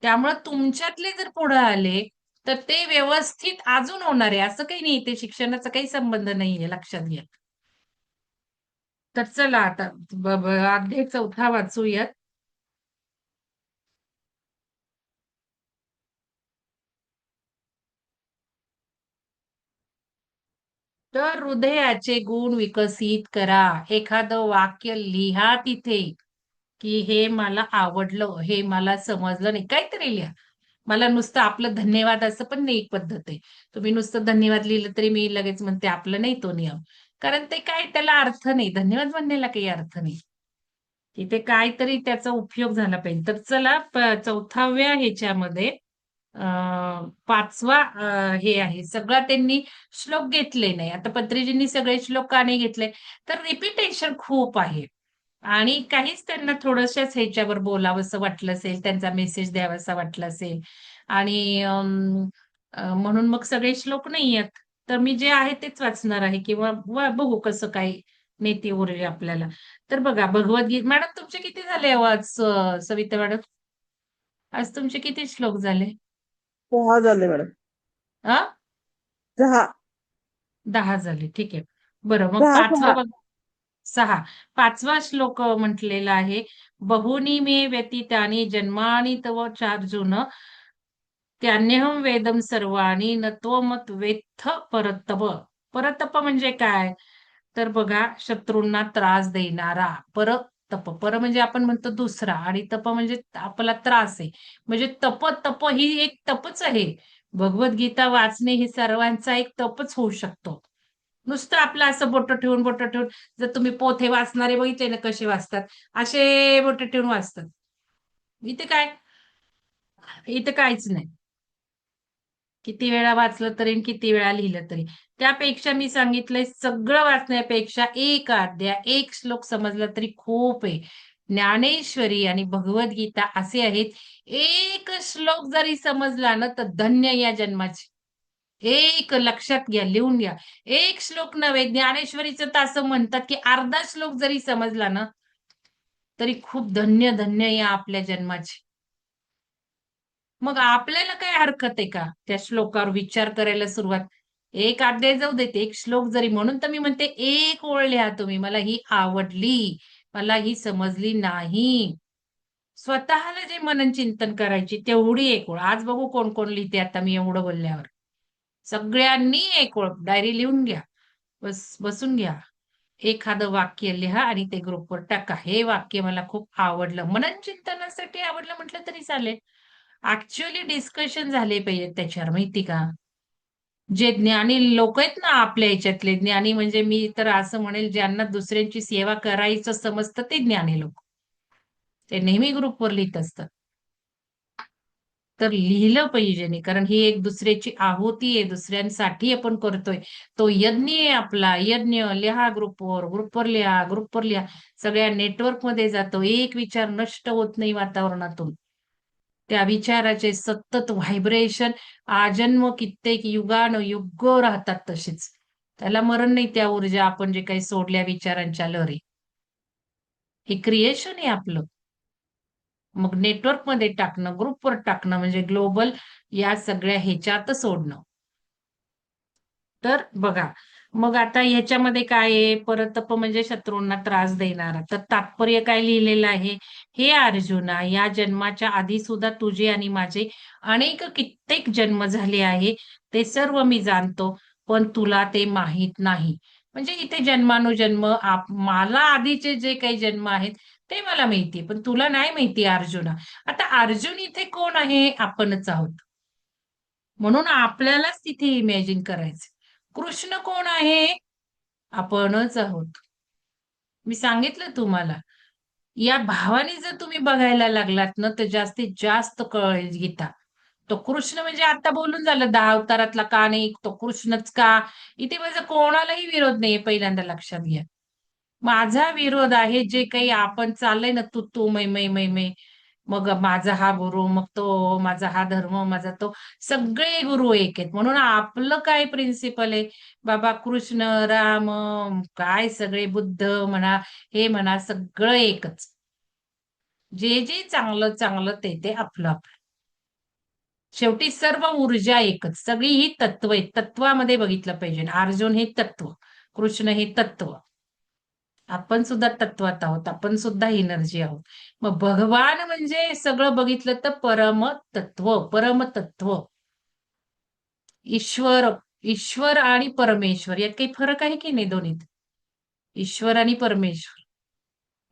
त्यामुळे तुमच्यातले जर पुढे आले, तर ते व्यवस्थित अजून होणार आहे. असं काही नाही. ते शिक्षणाचा काही संबंध नाहीये लक्षात घ्या. तर चला आता अध्याय 4 वाचूयात. तर हृदयाचे गुण विकसित करा. एखादं वाक्य लिहा तिथे, की हे मला आवडलं, हे मला समजलं नाही. काहीतरी लिहा. मला नुसतं आपलं धन्यवाद असं पण नाही एक पद्धत आहे. तुम्ही नुसतं धन्यवाद लिहिलं तरी मी लगेच म्हणते आपलं नाही तो नियम. कारण ते काय त्याला अर्थ नाही. धन्यवाद म्हणण्याला काही अर्थ नाही. तिथे काहीतरी त्याचा उपयोग झाला पाहिजे. तर चला 4व्या ह्याच्यामध्ये 5वा हे आहे. सगळा त्यांनी श्लोक घेतले नाही. आता पत्रीजींनी सगळे श्लोक का नाही घेतले? तर रिपिटेशन खूप आहे. आणि काहीच त्यांना थोडंसंच ह्याच्यावर बोलावंसं वाटलं असेल, त्यांचा मेसेज द्यावासा वाटला असेल आणि म्हणून मग सगळे श्लोक नाही आहेत. तर मी जे आहे तेच वाचणार आहे किंवा बघू कसं काय नेती उरेल आपल्याला. तर बघा मॅडम तुमचे किती झाले हो आज सविता मॅडम? आज तुमचे किती श्लोक झाले? 6 झाले मॅडम. अ 10. 10 झाले. ठीक आहे. बरं मग 6 5वा 6. बघ 6. 5वा श्लोक म्हटलेला आहे. बहुनी मे व्यतीतानि जन्मानि तव चार्जुन त्यान्यहं वेदम सर्वाणि न त्वमत वेत्थ परतप. परतप म्हणजे काय? तर बघा शत्रूंना त्रास देणारा परतप. पर म्हणजे आपण म्हणतो दुसरा आणि तप म्हणजे आपला त्रास आहे. म्हणजे तप ही एक तपच आहे. भगवद्गीता वाचणे हे सर्वांचा एक तपच होऊ शकतो. नुसतं आपलं असं बोट ठेवून जर तुम्ही पोथे वाचणारे बघितले ना कसे वाचतात, असे बोट ठेवून वाचतात. इथे काय, इथे काहीच नाही. किती वेळा वाचलं तरी आणि किती वेळा लिहिलं तरी. त्यापेक्षा मी सांगितलंय सगळं वाचण्यापेक्षा एक अध्याय, एक श्लोक समजला तरी खूप आहे. ज्ञानेश्वरी आणि भगवद्गीता असे आहेत. एक श्लोक जरी समजला ना तर धन्य या जन्माची. एक लक्षात घ्या, लिहून घ्या. एक श्लोक नव्हे, ज्ञानेश्वरीचं तर असं म्हणतात की अर्धा श्लोक जरी समजला ना तरी खूप धन्य धन्य या आपल्या जन्माची. मग आपल्याला काय हरकत आहे का त्या श्लोकावर विचार करायला सुरुवात. एक अध्याय जाऊ देते, एक श्लोक जरी, म्हणून तर मी म्हणते एक ओळ लिहा तुम्ही, मला ही आवडली, मला ही समजली नाही. स्वतःला जे मनन चिंतन करायची तेवढी एक ओळ. आज बघू कोण कोण लिहिते आता मी एवढं बोलल्यावर. सगळ्यांनी एक ओळ डायरी लिहून घ्या, बसून घ्या, एखादं वाक्य लिहा आणि ते ग्रुपवर टाका. हे वाक्य मला खूप आवडलं, मनन चिंतनासाठी आवडलं म्हटलं तरी चालेल. ऍक्च्युअली डिस्कशन झाले पाहिजे त्याच्यावर, माहिती का. जे ज्ञानी लोक आहेत ना आपल्या ह्याच्यातले, ज्ञानी म्हणजे मी तर असं म्हणेल ज्यांना दुसऱ्यांची सेवा करायचं समजतं ते ज्ञानी लोक. ते नेहमी ग्रुपवर लिहित असतात. तर लिहिलं पाहिजे नाही, कारण ही एक दुसऱ्याची आहुती आहे, दुसऱ्यांसाठी आपण करतोय. तो यज्ञ आहे आपला, यज्ञ. लिहा ग्रुपवर, ग्रुपवर लिहा, ग्रुपवर लिहा. सगळ्या नेटवर्कमध्ये जातो, एक विचार नष्ट होत नाही वातावरणातून. त्या विचाराचे सतत व्हायब्रेशन आजन्म कित्येक युगानुयुग राहतात तशीच. त्याला मरण नाही, त्या ऊर्जा आपण जे काही सोडल्या विचारांच्या लहरी. हे क्रिएशन आहे आपलं. मग नेटवर्कमध्ये टाकणं, ग्रुपवर टाकणं म्हणजे ग्लोबल या सगळ्या ह्याच्यात सोडणं. तर बघा, मग आता ह्याच्यामध्ये काय आहे, परतप म्हणजे शत्रूंना त्रास देणारा. तर तात्पर्य काय लिहिलेलं आहे, हे अर्जुना, या जन्माच्या आधी सुद्धा तुझे आणि माझे अनेक कित्येक जन्म झाले आहे, ते सर्व मी जाणतो, पण तुला ते माहीत नाही. म्हणजे इथे जन्मानुजन्म मला आधीचे जे काही जन्म आहेत ते मला माहिती, पण तुला नाही माहिती अर्जुना. आता अर्जुन इथे कोण आहे, आपणच आहोत. म्हणून आपल्यालाच तिथे इमॅजिन करायचं. कृष्ण कोण आहे, आपणच आहोत. मी सांगितलं तुम्हाला, या भावाने जर तुम्ही बघायला लागलात ना तर जास्तीत जास्त कळेल गीता. तो कृष्ण म्हणजे आता बोलून झालं 10 अवतारातला का नाही, तो कृष्णच का. इथे माझा कोणालाही विरोध नाहीये, पहिल्यांदा लक्षात घ्या. माझा विरोध आहे जे काही आपण चाललंय ना, तू मै. मग माझा हा गुरु, मग तो माझा हा धर्म, माझा तो, सगळे गुरु एक आहेत. म्हणून आपलं काय प्रिन्सिपल आहे, बाबा कृष्ण, राम, काय सगळे बुद्ध म्हणा, हे म्हणा, सगळं एकच. जे जे चांगलं चांगलं ते आपलं आपलं. शेवटी सर्व ऊर्जा एकच, सगळी ही तत्व आहेत. तत्वामध्ये बघितलं पाहिजे. अर्जुन हे तत्व, कृष्ण हे तत्व. आपण सुद्धा तत्वात आहोत, आपण सुद्धा एनर्जी आहोत. मग भगवान म्हणजे सगळं बघितलं तर परमतत्व, परमतत्व. ईश्वर, ईश्वर आणि परमेश्वर यात काही फरक आहे की नाही दोन्हीत. ईश्वर आणि परमेश्वर.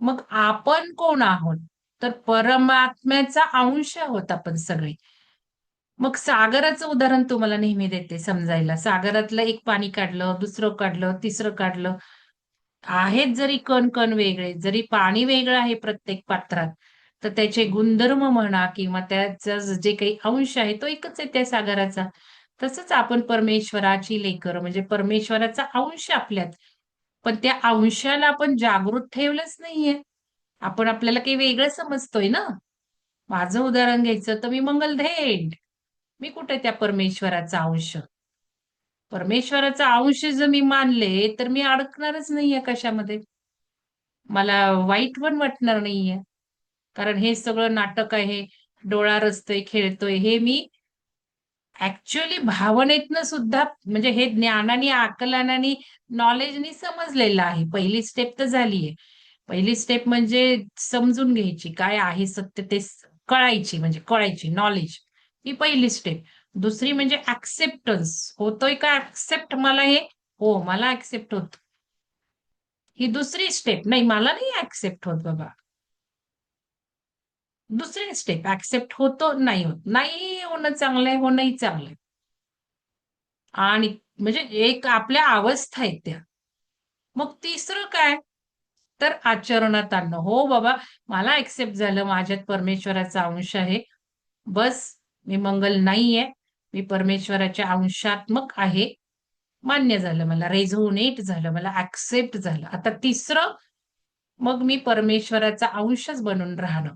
मग आपण कोण आहोत, तर परमात्म्याचा अंश आहोत आपण सगळे. मग सागराचं उदाहरण तुम्हाला नेहमी देते समजायला. सागरातलं एक पाणी काढलं, दुसरं काढलं, तिसरं काढलं, आहेत जरी कण कण वेगळे, जरी पाणी वेगळं आहे प्रत्येक पात्रात, तर त्याचे गुणधर्म म्हणा किंवा त्याचा जे काही अंश आहे तो एकच आहे त्या सागराचा. तसंच आपण परमेश्वराची लेकरं, म्हणजे परमेश्वराचा अंश आपल्यात. पण त्या अंशाला आपण जागृत ठेवलंच नाहीये. आपण आपल्याला काही वेगळं समजतोय ना. माझं उदाहरण घ्यायचं तर मी मंगलधेंड. मी कुठे त्या परमेश्वराचा अंश. परमेश्वराचा अंश जर मी मानले तर मी अडकणारच नाहीये कशामध्ये. मला वाईट पण वाटणार नाहीये. कारण हे सगळं नाटक आहे, डोळा रचतोय, खेळतोय, हे मी ऍक्च्युअली भावनेतनं सुद्धा, म्हणजे हे ज्ञानाने, आकलनाने, नॉलेजनी समजलेलं आहे. पहिली स्टेप तर झालीये. पहिली स्टेप म्हणजे समजून घ्यायची, काय आहे सत्य ते कळायची, म्हणजे कळायची नॉलेज. ही पहिली स्टेप. दुसरी म्हणजे ऍक्सेप्टन्स. होतोय का ऍक्सेप्ट मला हे? हो, मला ऍक्सेप्ट होत. ही दुसरी स्टेप. नाही, मला नाही ऍक्सेप्ट होत बाबा. दुसरी स्टेप, ऍक्सेप्ट होतो, नाही होत. नाही होणं चांगलंय, होणंही चांगलंय. आणि म्हणजे एक आपल्या अवस्था आहेत त्या. मग तिसरं काय? तर आचरणात आणणं. हो बाबा, मला एक्सेप्ट झालं माझ्यात परमेश्वराचा अंश आहे. बस, मी मंगल नाहीये. मी परमेश्वराच्या अंशात्मक आहे. मान्य झालं मला. रेझोनेट झालं. मला ऍक्सेप्ट झालं. आता तिसरं, मग मी परमेश्वराचा अंशच बनून राहणं.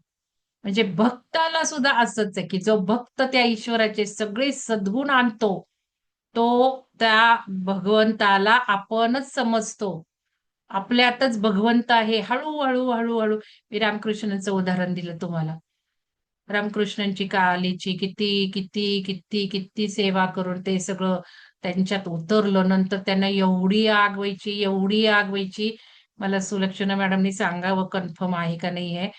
म्हणजे भक्ताला सुद्धा असंच आहे, की जो भक्त त्या ईश्वराचे सगळे सद्गुण आणतो, तो त्या भगवंताला आपणच समजतो. आपल्यातच भगवंत आहे. हळू-हळू, हळूहळू मी रामकृष्णांचं उदाहरण दिलं तुम्हाला. रामकृष्णांची कालीची किती, किती, किती, किती सेवा करून ते सगळं त्यांच्यात उतरलं. नंतर त्यांना एवढी आग व्हायची, एवढी आग व्हायची. मला सुलक्षणा मॅडमनी सांगावं कन्फर्म आहे का नाहीये.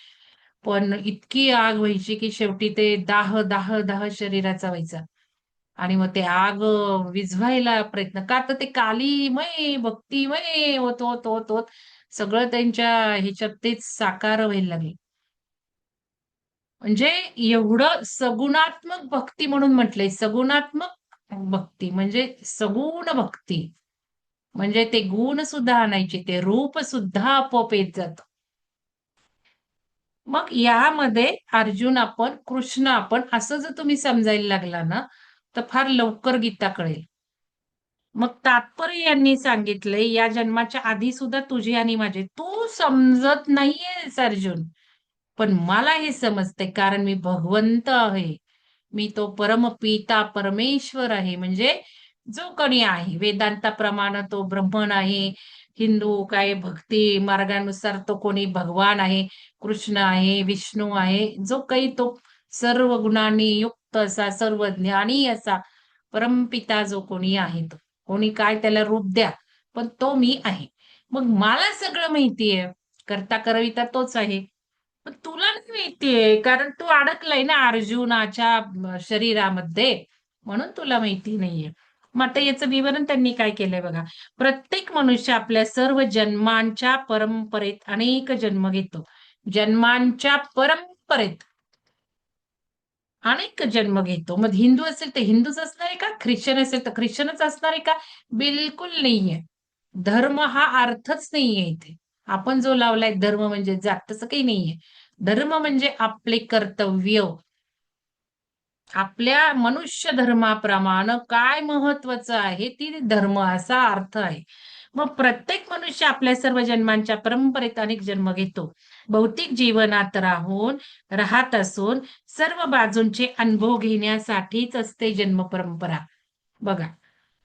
पण इतकी आग व्हायची, की शेवटी ते दाह, दाह, दाह शरीराचा व्हायचा. आणि मग ते आग विझवायला प्रयत्न का तर ते कालीमय, भक्तिमय होत, होत, होत, होत सगळं त्यांच्या ह्याच्यात तेच साकार व्हायला लागले. म्हणजे एवढं सगुणात्मक भक्ती म्हणून म्हटलंय. सगुणात्मक भक्ती म्हणजे सगुण भक्ती. म्हणजे ते गुण सुद्धा आणायचे, ते रूप सुद्धा आपोआप येत जातं. मग यामध्ये अर्जुन आपण, कृष्ण आपण असं जर तुम्ही समजायला लागला ना, तर फार लवकर गीता कळेल. मग तात्पर्य यांनी सांगितलंय, या जन्माच्या आधी सुद्धा तुझे आणि माझे. तू समजत नाहीयेस अर्जुन. पण मला हे समजतंय कारण मी भगवंत आहे. मी तो परमपिता परमेश्वर आहे. म्हणजे जो कोणी आहे वेदांताप्रमाणे तो ब्रह्मन आहे. हिंदू काय भक्ती मार्गानुसार तो कोणी भगवान आहे, कृष्ण आहे, विष्णू आहे. जो काही तो सर्व गुणांनी युक्त असा, सर्व ज्ञानी असा परमपिता जो कोणी आहे तो. कोणी काय त्याला रूप द्या, पण तो मी आहे. मग मला सगळं माहितीये. करता करविता तोच आहे. पण तुला नाही माहितीये कारण तू अडकलाय ना अर्जुनाच्या शरीरामध्ये. म्हणून तुला माहिती नाहीये. मग आता याचं विवरण त्यांनी काय केलंय बघा. प्रत्येक मनुष्य आपल्या सर्व जन्मांच्या परंपरेत अनेक जन्म घेतो. जन्मांच्या परंपरेत अनेक जन्म घेतो. मग हिंदू असेल तर हिंदूच असणार आहे का? ख्रिश्चन असेल तर ख्रिश्चनच असणार आहे का? बिलकुल नाहीये. धर्म हा अर्थच नाहीये इथे. आपण जो लावलाय धर्म म्हणजे जात तसं काही नाहीये. धर्म म्हणजे आपले कर्तव्य. आपल्या मनुष्य धर्माप्रमाणे काय महत्वाचं आहे ती धर्म असा अर्थ आहे. मग प्रत्येक मनुष्य आपल्या सर्व जन्मांच्या परंपरेत अनेक जन्म घेतो. भौतिक जीवनात राहत असून सर्व बाजूंचे अनुभव घेण्यासाठीच असते जन्म परंपरा. बघा,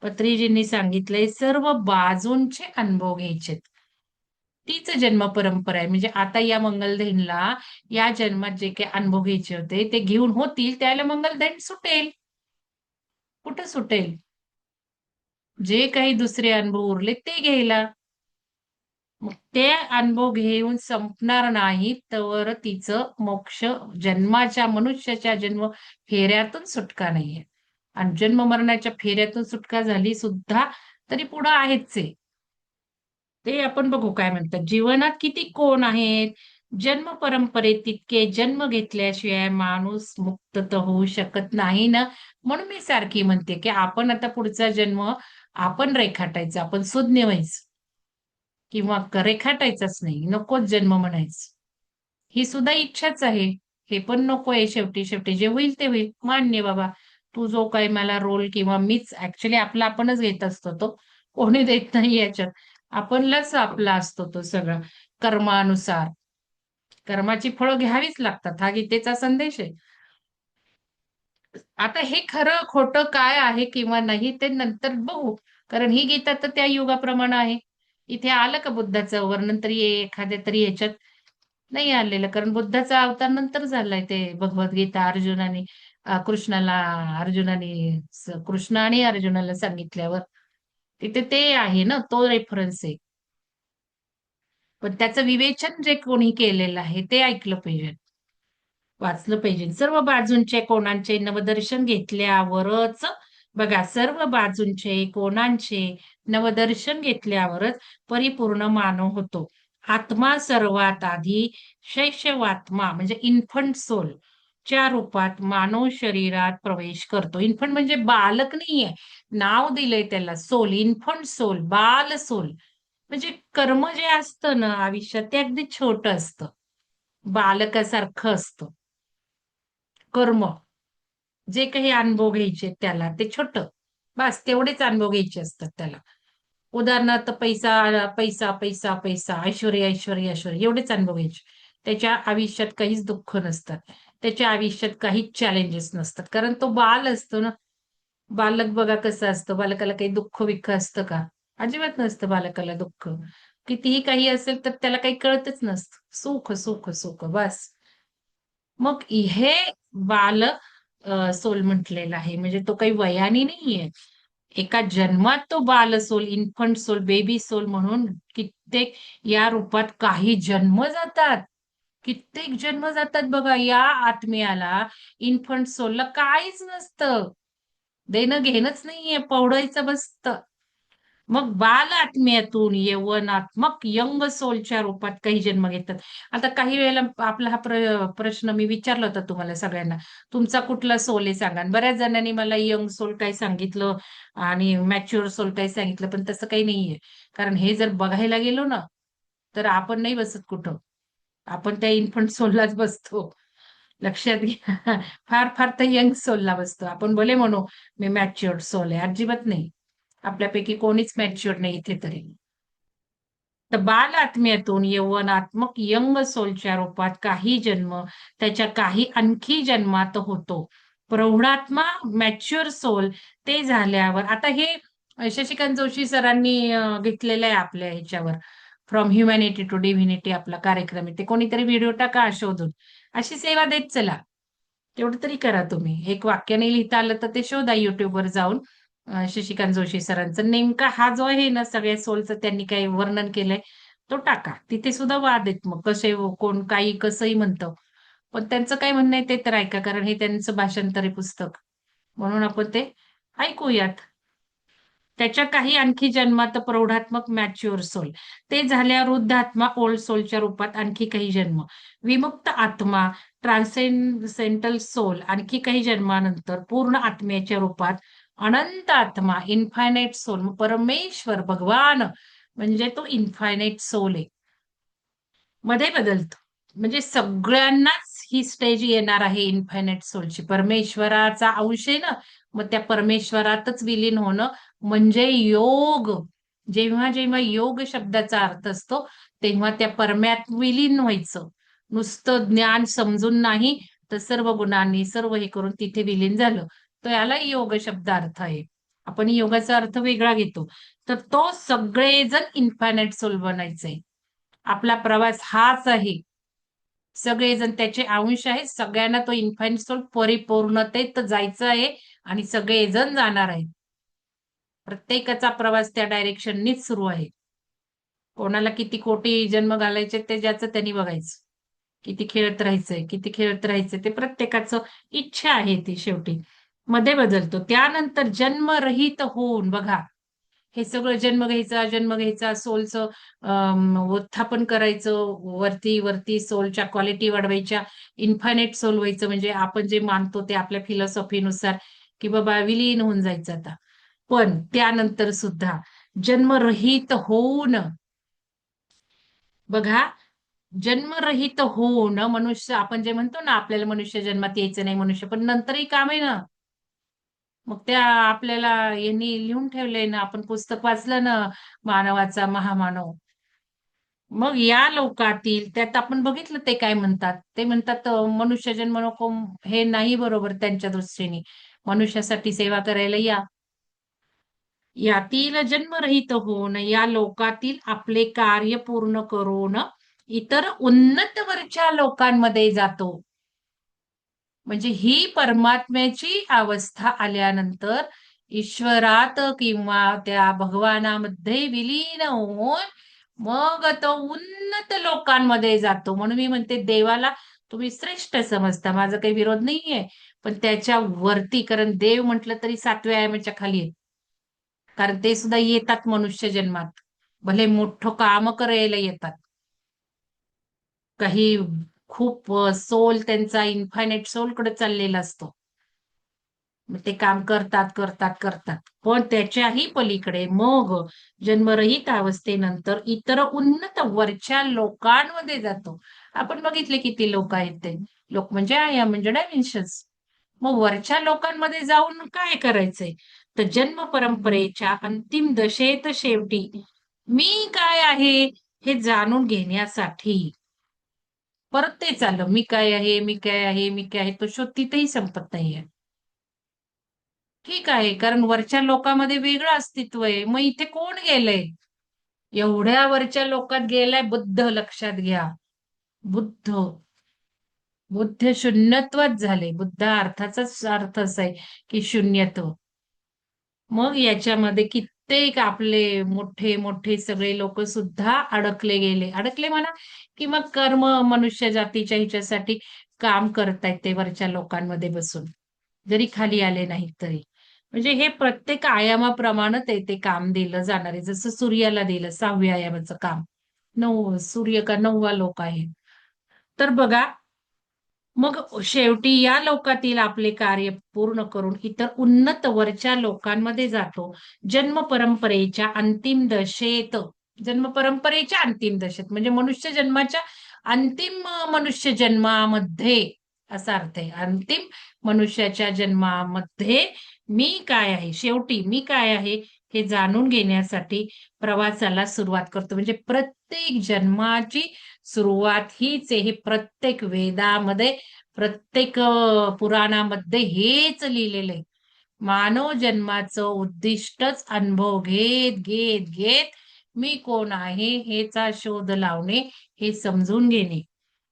पत्रीजींनी सांगितलंय सर्व बाजूंचे अनुभव घ्यायचे. तीच जन्म परंपरा आहे. म्हणजे आता या मंगलदैनला या जन्मात जे काही अनुभव घ्यायचे होते ते घेऊन होतील त्याला मंगलदैन सुटेल. कुठं सुटेल? जे काही दुसरे अनुभव उरले ते घ्यायला. मग ते अनुभव घेऊन संपणार नाही तर तिचं मोक्ष जन्माच्या मनुष्याच्या जन्म फेऱ्यातून सुटका नाहीये. आणि जन्म मरणाच्या फेऱ्यातून सुटका झाली सुद्धा तरी पुढं आहेच आहे. ते आपण बघू काय म्हणतात. जीवनात किती कोण आहेत? जन्म परंपरेत तितके जन्म घेतल्याशिवाय माणूस मुक्त तर होऊ शकत नाही ना. म्हणून मी सारखी म्हणते, की आपण आता पुढचा जन्म आपण रेखाटायचा, आपण सुज्ञ व्हायचं किंवा रेखाटायचाच नाही. नकोच जन्म म्हणायचं. ही सुद्धा इच्छाच आहे. हे पण नको आहे शेवटी. शेवटी जे होईल ते होईल. मान्य बाबा. तू जो काही मला रोल किंवा मीच ऍक्च्युली आपला आपणच घेत असतो तो. कोणी देत नाही याच्यात. आपणलाच आपला असतो तो सगळा कर्मानुसार. कर्माची फळं घ्यावीच लागतात. हा गीतेचा संदेश आहे. आता हे खरं खोटं काय आहे किंवा नाही ते नंतर बघू. कारण ही गीता तर त्या युगाप्रमाणे आहे. इथे आलं का बुद्धाचं वर्णन तरी एखाद्या तरी ह्याच्यात? नाही आलेलं. कारण बुद्धाचा अवतार नंतर झालाय ते भगवद्गीता अर्जुनाने कृष्णाला अर्जुनाने कृष्ण आणि अर्जुनाला सांगितल्यावर. तिथे ते आहे ना, तो रेफरन्स आहे. पण त्याचं विवेचन जे कोणी केलेलं आहे ते ऐकलं पाहिजे. वाचलं पाहिजे. सर्व बाजूंचे कोणांचे नवदर्शन घेतल्यावरच बघा सर्व बाजूंचे कोणांचे नवदर्शन घेतल्यावरच परिपूर्ण मानव होतो. आत्मा सर्वात आधी शैशवात्मा म्हणजे इन्फंट सोल च्या रूपात मानव शरीरात प्रवेश करतो. इन्फंट म्हणजे बालक नाहीये, नाव दिलंय त्याला सोल, इन्फंट सोल, बाल सोल. म्हणजे कर्म जे असतं ना आयुष्यात ते अगदी छोटं असतं, बालकासारखं असतं कर्म. जे काही अनुभव घ्यायचे त्याला ते छोट, बस तेवढेच अनुभव घ्यायचे असतात त्याला. उदाहरणार्थ पैसा पैसा पैसा पैसा, ऐश्वर्य ऐश्वर्य ऐश्वर्य, एवढेच अनुभव घ्यायचे. त्याच्या आयुष्यात काहीच दुःख नसतात, त्याच्या आयुष्यात काहीच चॅलेंजेस नसतात, कारण तो बाल असतो ना. बालक बघा कसं असतं, बालकाला काही दुःख विख असतं का? अजिबात नसतं बालकाला दुःख. कितीही काही असेल तर त्याला काही कळतच नसतं, सुख सुख सुख बस. मग हे बाल सोल म्हटलेला आहे, म्हणजे तो काही वयाने नाहीये. एका जन्मात तो बाल soul, infant soul, baby soul म्हणून कित्येक या रूपात काही जन्म जातात. कित्येक जन्म जातात बघा या आत्म्याला. इन्फंट सोलला काहीच नसतं, देणं घेणंच नाहीये, पवडायचं बसतं. मग बाल आत्म्यातून यौवनात्मक यंग सोलच्या रूपात काही जन्म घेतात. आता काही वेळेला आपला हा प्रश्न मी विचारला होता तुम्हाला सगळ्यांना, तुमचा कुठला सोल आहे सांगा. आणि बऱ्याच जणांनी मला यंग सोल काय सांगितलं आणि मॅच्युअर सोल काय सांगितलं, पण तसं काही नाहीये. कारण हे जर बघायला गेलो ना, तर आपण नाही बसत कुठं, आपण त्या इन्फंट सोललाच बसतो. लक्षात घ्या. फार फार तर यंग सोलला बसतो आपण. भले म्हणू मी मॅच्युअर्ड सोल आहे, अजिबात नाही. आपल्यापैकी कोणीच मॅच्युअर्ड नाही इथे तरी. तर बाल आत्म्यातून यौवनात्मक यंग सोलच्या रूपात काही जन्म, त्याच्या काही आणखी जन्मात होतो. प्रौढात्मा मॅच्युअर सोल ते झाल्यावर, आता हे शशिकांत जोशी सरांनी घेतलेलं आहे आपल्या ह्याच्यावर, फ्रॉम ह्युमॅनिटी टू डिव्हिनिटी आपला कार्यक्रम आहे. ते कोणीतरी व्हिडिओ टाका शोधून, अशी सेवा देत चला. तेवढं तरी करा तुम्ही. एक वाक्य नाही लिहिता आलं तर ते शोधा युट्यूबवर जाऊन. शशिकांत जोशी सरांचं नेमका हा जो आहे ना सगळ्या सोलचं त्यांनी काही वर्णन केलंय, तो टाका. तिथे सुद्धा वाद आहेत, मग कसे कोण काही कसंही म्हणतं. पण त्यांचं काय म्हणणं आहे ते तर ऐका, कारण हे त्यांचं भाषांतरी पुस्तक, म्हणून आपण ते ऐकूयात. त्याच्या काही आणखी जन्मात प्रौढात्मक मॅच्युअर सोल ते झाल्यावर वृद्धात्मा ओल्ड सोलच्या रूपात आणखी काही जन्म, विमुक्त आत्मा ट्रान्सेंडल सोल आणखी काही जन्मानंतर पूर्ण आत्म्याच्या रूपात अनंत आत्मा इन्फायनाइट सोल, परमेश्वर भगवान म्हणजे तो इन्फायनाइट सोल आहे, मध्ये बदलतो. म्हणजे सगळ्यांनाच ही स्टेज येणार आहे इन्फायनाइट सोलची. परमेश्वराचा अंश आहे ना, मग त्या परमेश्वरातच विलीन होणं म्हणजे योग. जेव्हा जेव्हा योग शब्दाचा अर्थ असतो तेव्हा त्या परम्यात विलीन व्हायचं. नुसतं ज्ञान समजून नाही, तर सर्व गुणांनी सर्व हे करून तिथे विलीन झालं, तर याला योग शब्द अर्थ आहे. आपण योगाचा अर्थ वेगळा घेतो. तर तो सगळेजण इन्फायनाइट सोल बनायचंय. आपला प्रवास हाच आहे. सगळेजण त्याचे अंश आहेत, सगळ्यांना तो इन्फायनाइट सोल परिपूर्णतेत जायचं आहे आणि सगळेजण जाणार आहेत. प्रत्येकाचा प्रवास त्या डायरेक्शननीच सुरू आहे. कोणाला किती कोटी जन्म घालायचे ते ज्याचं त्यांनी बघायचं. किती खेळत राहायचंय, किती खेळत राहायचंय ते प्रत्येकाचं इच्छा आहे ती शेवटी. मध्ये बदलतो. त्यानंतर जन्मरहित होऊन बघा, हे सगळं जन्म घ्यायचा सोलचं उत्थापन करायचं, वरती वरती सोलच्या क्वालिटी वाढवायच्या, इन्फायनाइट सोल व्हायचं, म्हणजे आपण जे मानतो ते आपल्या फिलॉसॉफीनुसार की बाबा विलीन होऊन जायचं आता. पण त्यानंतर सुद्धा जन्मरहित होऊन बघा, जन्मरहित होऊन मनुष्य, आपण जे म्हणतो ना आपल्याला मनुष्य जन्मात यायचं नाही मनुष्य, पण नंतरही काम आहे ना. मग त्या आपल्याला यांनी लिहून ठेवलंय ना, आपण पुस्तक वाचलं ना, मानवाचा महामानव. मग या लोकातील त्यात आपण बघितलं ते काय म्हणतात, ते म्हणतात मनुष्य जन्म नको, हे नाही बरोबर त्यांच्या दृष्टीने. मनुष्यासाठी सेवा करायला या. यातील जन्मरहित होऊन या लोकातील आपले कार्य पूर्ण करून इतर उन्नत वरच्या लोकांमध्ये जातो. म्हणजे ही परमात्म्याची अवस्था आल्यानंतर ईश्वरात किंवा त्या भगवानामध्ये विलीन होऊन मग तो उन्नत लोकांमध्ये जातो. म्हणून मी म्हणते देवाला तुम्ही श्रेष्ठ समजता, माझा काही विरोध नाहीये, पण त्याच्या वरती, कारण देव म्हटलं तरी 7व्या आयामाच्या खाली आहे. कारण ते सुद्धा येतात मनुष्य जन्मात, भले मोठं काम करायला येतात, काही खूप सोल त्यांचा इन्फायनाईट सोलकडे चाललेला असतो. मग ते काम करतात करतात करतात, पण त्याच्याही पलीकडे मग जन्मरहित अवस्थेनंतर इतर उन्नत वरच्या लोकांमध्ये जातो. आपण बघितले किती लोक आहेत ते लोक म्हणजे आया म्हणजे डायमेन्शन्स. मग वरच्या लोकांमध्ये जाऊन काय करायचंय? तर जन्म परंपरेच्या अंतिम दशेत शेवटी मी काय आहे हे जाणून घेण्यासाठी परत ते चाललं, मी काय आहे, मी काय आहे, मी काय आहे, तो शोध तिथेही संपत नाहीये. ठीक आहे, कारण वरच्या लोकांमध्ये वेगळं अस्तित्व आहे. मग इथे कोण गेलंय? एवढ्या वरच्या लोकात गेलाय बुद्ध, लक्षात घ्या. बुद्ध बुद्ध शून्यत्वच झाले. बुद्ध अर्थाचाच अर्थ असा आहे की शून्यत्व. मग याच्यामध्ये कित्येक आपले मोठे मोठे सगळे लोक सुद्धा अडकले गेले, अडकले म्हणा, की मग कर्म मनुष्य जातीच्या हिच्यासाठी काम करतायत ते वरच्या लोकांमध्ये बसून, जरी खाली आले नाहीत तरी. म्हणजे हे प्रत्येक आयामाप्रमाणे ते काम दिलं जाणार आहे. जसं सूर्याला दिलं 6व्या आयामाचं काम. सूर्य का 9वा लोक आहे. तर बघा, मग शेवटी या लोकातील आपले कार्य पूर्ण करून इतर उन्नत वरच्या लोकांमध्ये जातो. जन्म परंपरेच्या अंतिम दशेत, जन्म परंपरेच्या अंतिम दशेत म्हणजे मनुष्य जन्माच्या अंतिम मनुष्य जन्मामध्ये असा अर्थ आहे. अंतिम मनुष्याच्या जन्मामध्ये मी काय आहे, शेवटी मी काय आहे हे जाणून घेण्यासाठी प्रवासाला सुरुवात करतो. म्हणजे प्रत्येक जन्माची सुरुवात हीच आहे. हे प्रत्येक वेदामध्ये, प्रत्येक पुराणामध्ये हेच लिहिलेलं आहे. मानव जन्माचं उद्दिष्टच अनुभव घेत घेत घेत मी कोण आहे हेचा शोध लावणे, हे समजून घेणे.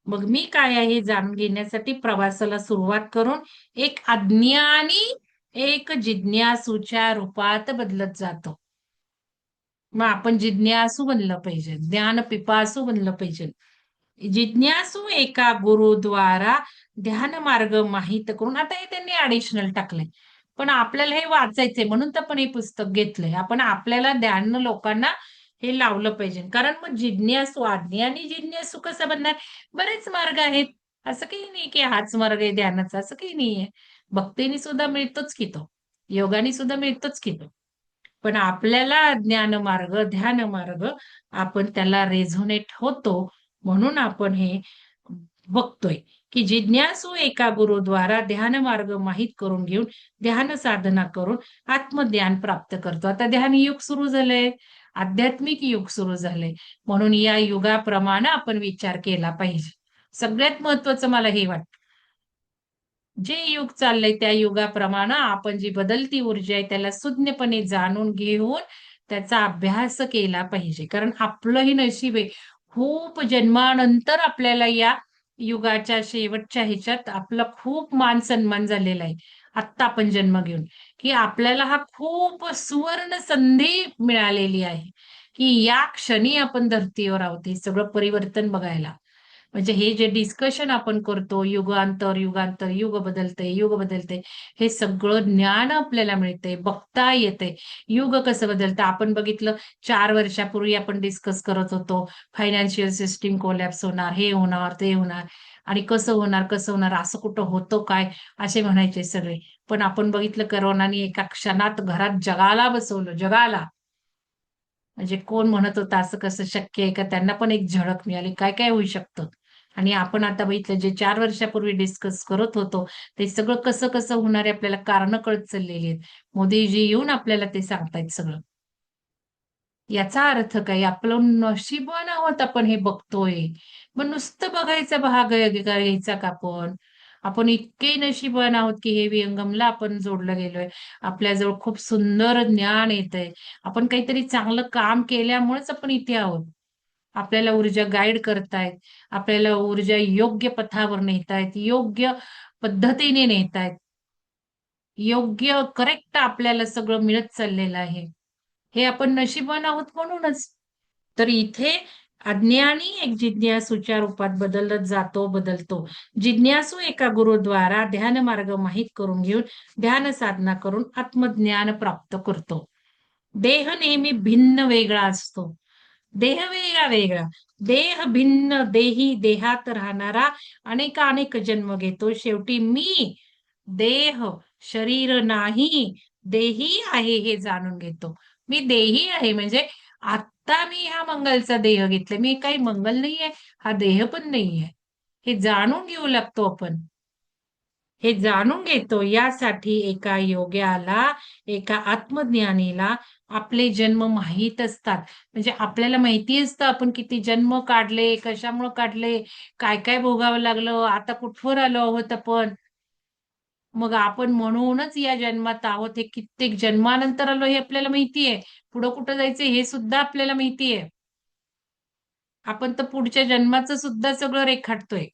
मग मी काय आहे हे जाणून घेण्यासाठी प्रवासाला सुरुवात करून एक अज्ञानी एक जिज्ञासूच्या रूपात बदलत जातो. मग आपण जिज्ञासू बनलं पाहिजे, ज्ञान पिपासू बनलं पाहिजे. जिज्ञासू एका गुरुद्वारा ध्यान मार्ग माहित करून, आता हे त्यांनी ऍडिशनल टाकलंय, पण आपल्याला हे वाचायचंय म्हणून तर आपण हे पुस्तक घेतलंय. आपण आपल्याला ध्यान लोकांना हे लावलं पाहिजे. कारण मग जिज्ञासू, अज्ञानी जिज्ञासू कसं बनणार? बरेच मार्ग आहेत. असं काही नाही की हाच मार्ग आहे ध्यानाचा, असं काही नाहीये. भक्तीने सुद्धा मिळतोच की तो, योगाने सुद्धा मिळतोच की तो. पण आपल्याला ज्ञान मार्ग, ध्यान मार्ग आपण त्याला रेझोनेट होतो, म्हणून आपण हे बघतोय की जिज्ञासू एका गुरुद्वारा ध्यान मार्ग माहीत करून घेऊन ध्यान साधना करून आत्मज्ञान प्राप्त करतो. आता ध्यान युग सुरू झालंय, आध्यात्मिक युग सुरू झालंय, म्हणून या युगाप्रमाणे आपण विचार केला पाहिजे. सगळ्यात महत्वाचं मला हे वाटतं, जे युग चाललंय त्या युगाप्रमाणे आपण जी बदलती ऊर्जा आहे त्याला सुज्ञपणे जाणून घेऊन त्याचा अभ्यास केला पाहिजे. कारण आपलंही नशीब आहे, खूप जन्मानंतर आपल्याला या युगाच्या शेवटच्या ह्याच्यात आपला खूप मान सन्मान झालेला आहे. आत्ता आपण जन्म घेऊन, की आपल्याला हा खूप सुवर्ण संधी मिळालेली आहे, की या क्षणी आपण धर्तीवर आहोत हे सगळं परिवर्तन बघायला. म्हणजे हे जे डिस्कशन आपण करतो, युगांतर युगांतर, युग बदलते, हे सगळं ज्ञान आपल्याला मिळते, बघता येते. युग कसं बदलतं आपण बघितलं. 4 वर्षापूर्वी आपण डिस्कस करत होतो, फायनान्शियल सिस्टीम कोलॅप्स होणार, हे होणार, ते होणार, आणि कसं होणार, कसं होणार, असं कुठं होतं काय, असे म्हणायचे सगळे. पण आपण बघितलं, करोनाने एका क्षणात घरात जगाला बसवलं, जगाला. म्हणजे कोण म्हणत होतं असं कसं शक्य आहे का? त्यांना पण एक झळक मिळाली काय काय होऊ शकतं. आणि आपण आता बघितलं, जे 4 वर्षापूर्वी डिस्कस करत होतो ते सगळं कसं कसं होणार आहे आपल्याला कारण कळत चाललेली आहेत. मोदीजी येऊन आपल्याला ते सांगतायत सगळं. याचा अर्थ काय? आपलं नशिबान आहोत आपण हे बघतोय. मग नुसतं बघायचा भाग घ्यायचा का आपण? आपण इतके नशिबान आहोत की हे विहंगमला आपण जोडलं गेलोय. आपल्याजवळ खूप सुंदर ज्ञान येतंय. आपण काहीतरी चांगलं काम केल्यामुळेच आपण इथे आहोत. आपल्याला ऊर्जा गाईड करतायत. आपल्याला ऊर्जा योग्य पथावर नेतायत, योग्य पद्धतीने नेतायत. योग्य करेक्ट आपल्याला सगळं मिळत चाललेलं आहे. हे आपण नशिबान आहोत म्हणूनच. तर इथे अज्ञानी एक जिज्ञासूच्या रूपात बदलत जातो, बदलतो. जिज्ञासू एका गुरुद्वारा ध्यान मार्ग माहीत करून घेऊन ध्यान साधना करून आत्मज्ञान प्राप्त करतो. देह नेहमी भिन्न वेगळा असतो. देह वेगळा वेगळा, देह भिन्न देही, देहात राहणारा अनेक जन्म घेतो, शेवटी मी देह शरीर नाही, देही आहे हे जाणून घेतो. मी देही आहे म्हणजे आता मी हा मंगलचा देह घेतलाय, मी काही मंगल नाहीये, हा देह पण नाहीये. हे जाणून घेऊ लागतो आपण. हे जाणून घेतो यासाठी एका योग्याला, एका आत्मज्ञानीला आपले जन्म माहीत असतात. म्हणजे आपल्याला माहिती असतं आपण किती जन्म काढले, कशामुळे काढले, काय काय भोगावं लागलं, आता कुठवर आलो आहोत आपण. मग आपण म्हणूनच या जन्मात आहोत. हे कित्येक जन्मानंतर आलो हे आपल्याला माहितीये. पुढं कुठं जायचं हे सुद्धा आपल्याला माहितीये. आपण तर पुढच्या जन्माचं सुद्धा सगळं रेखाटतोय.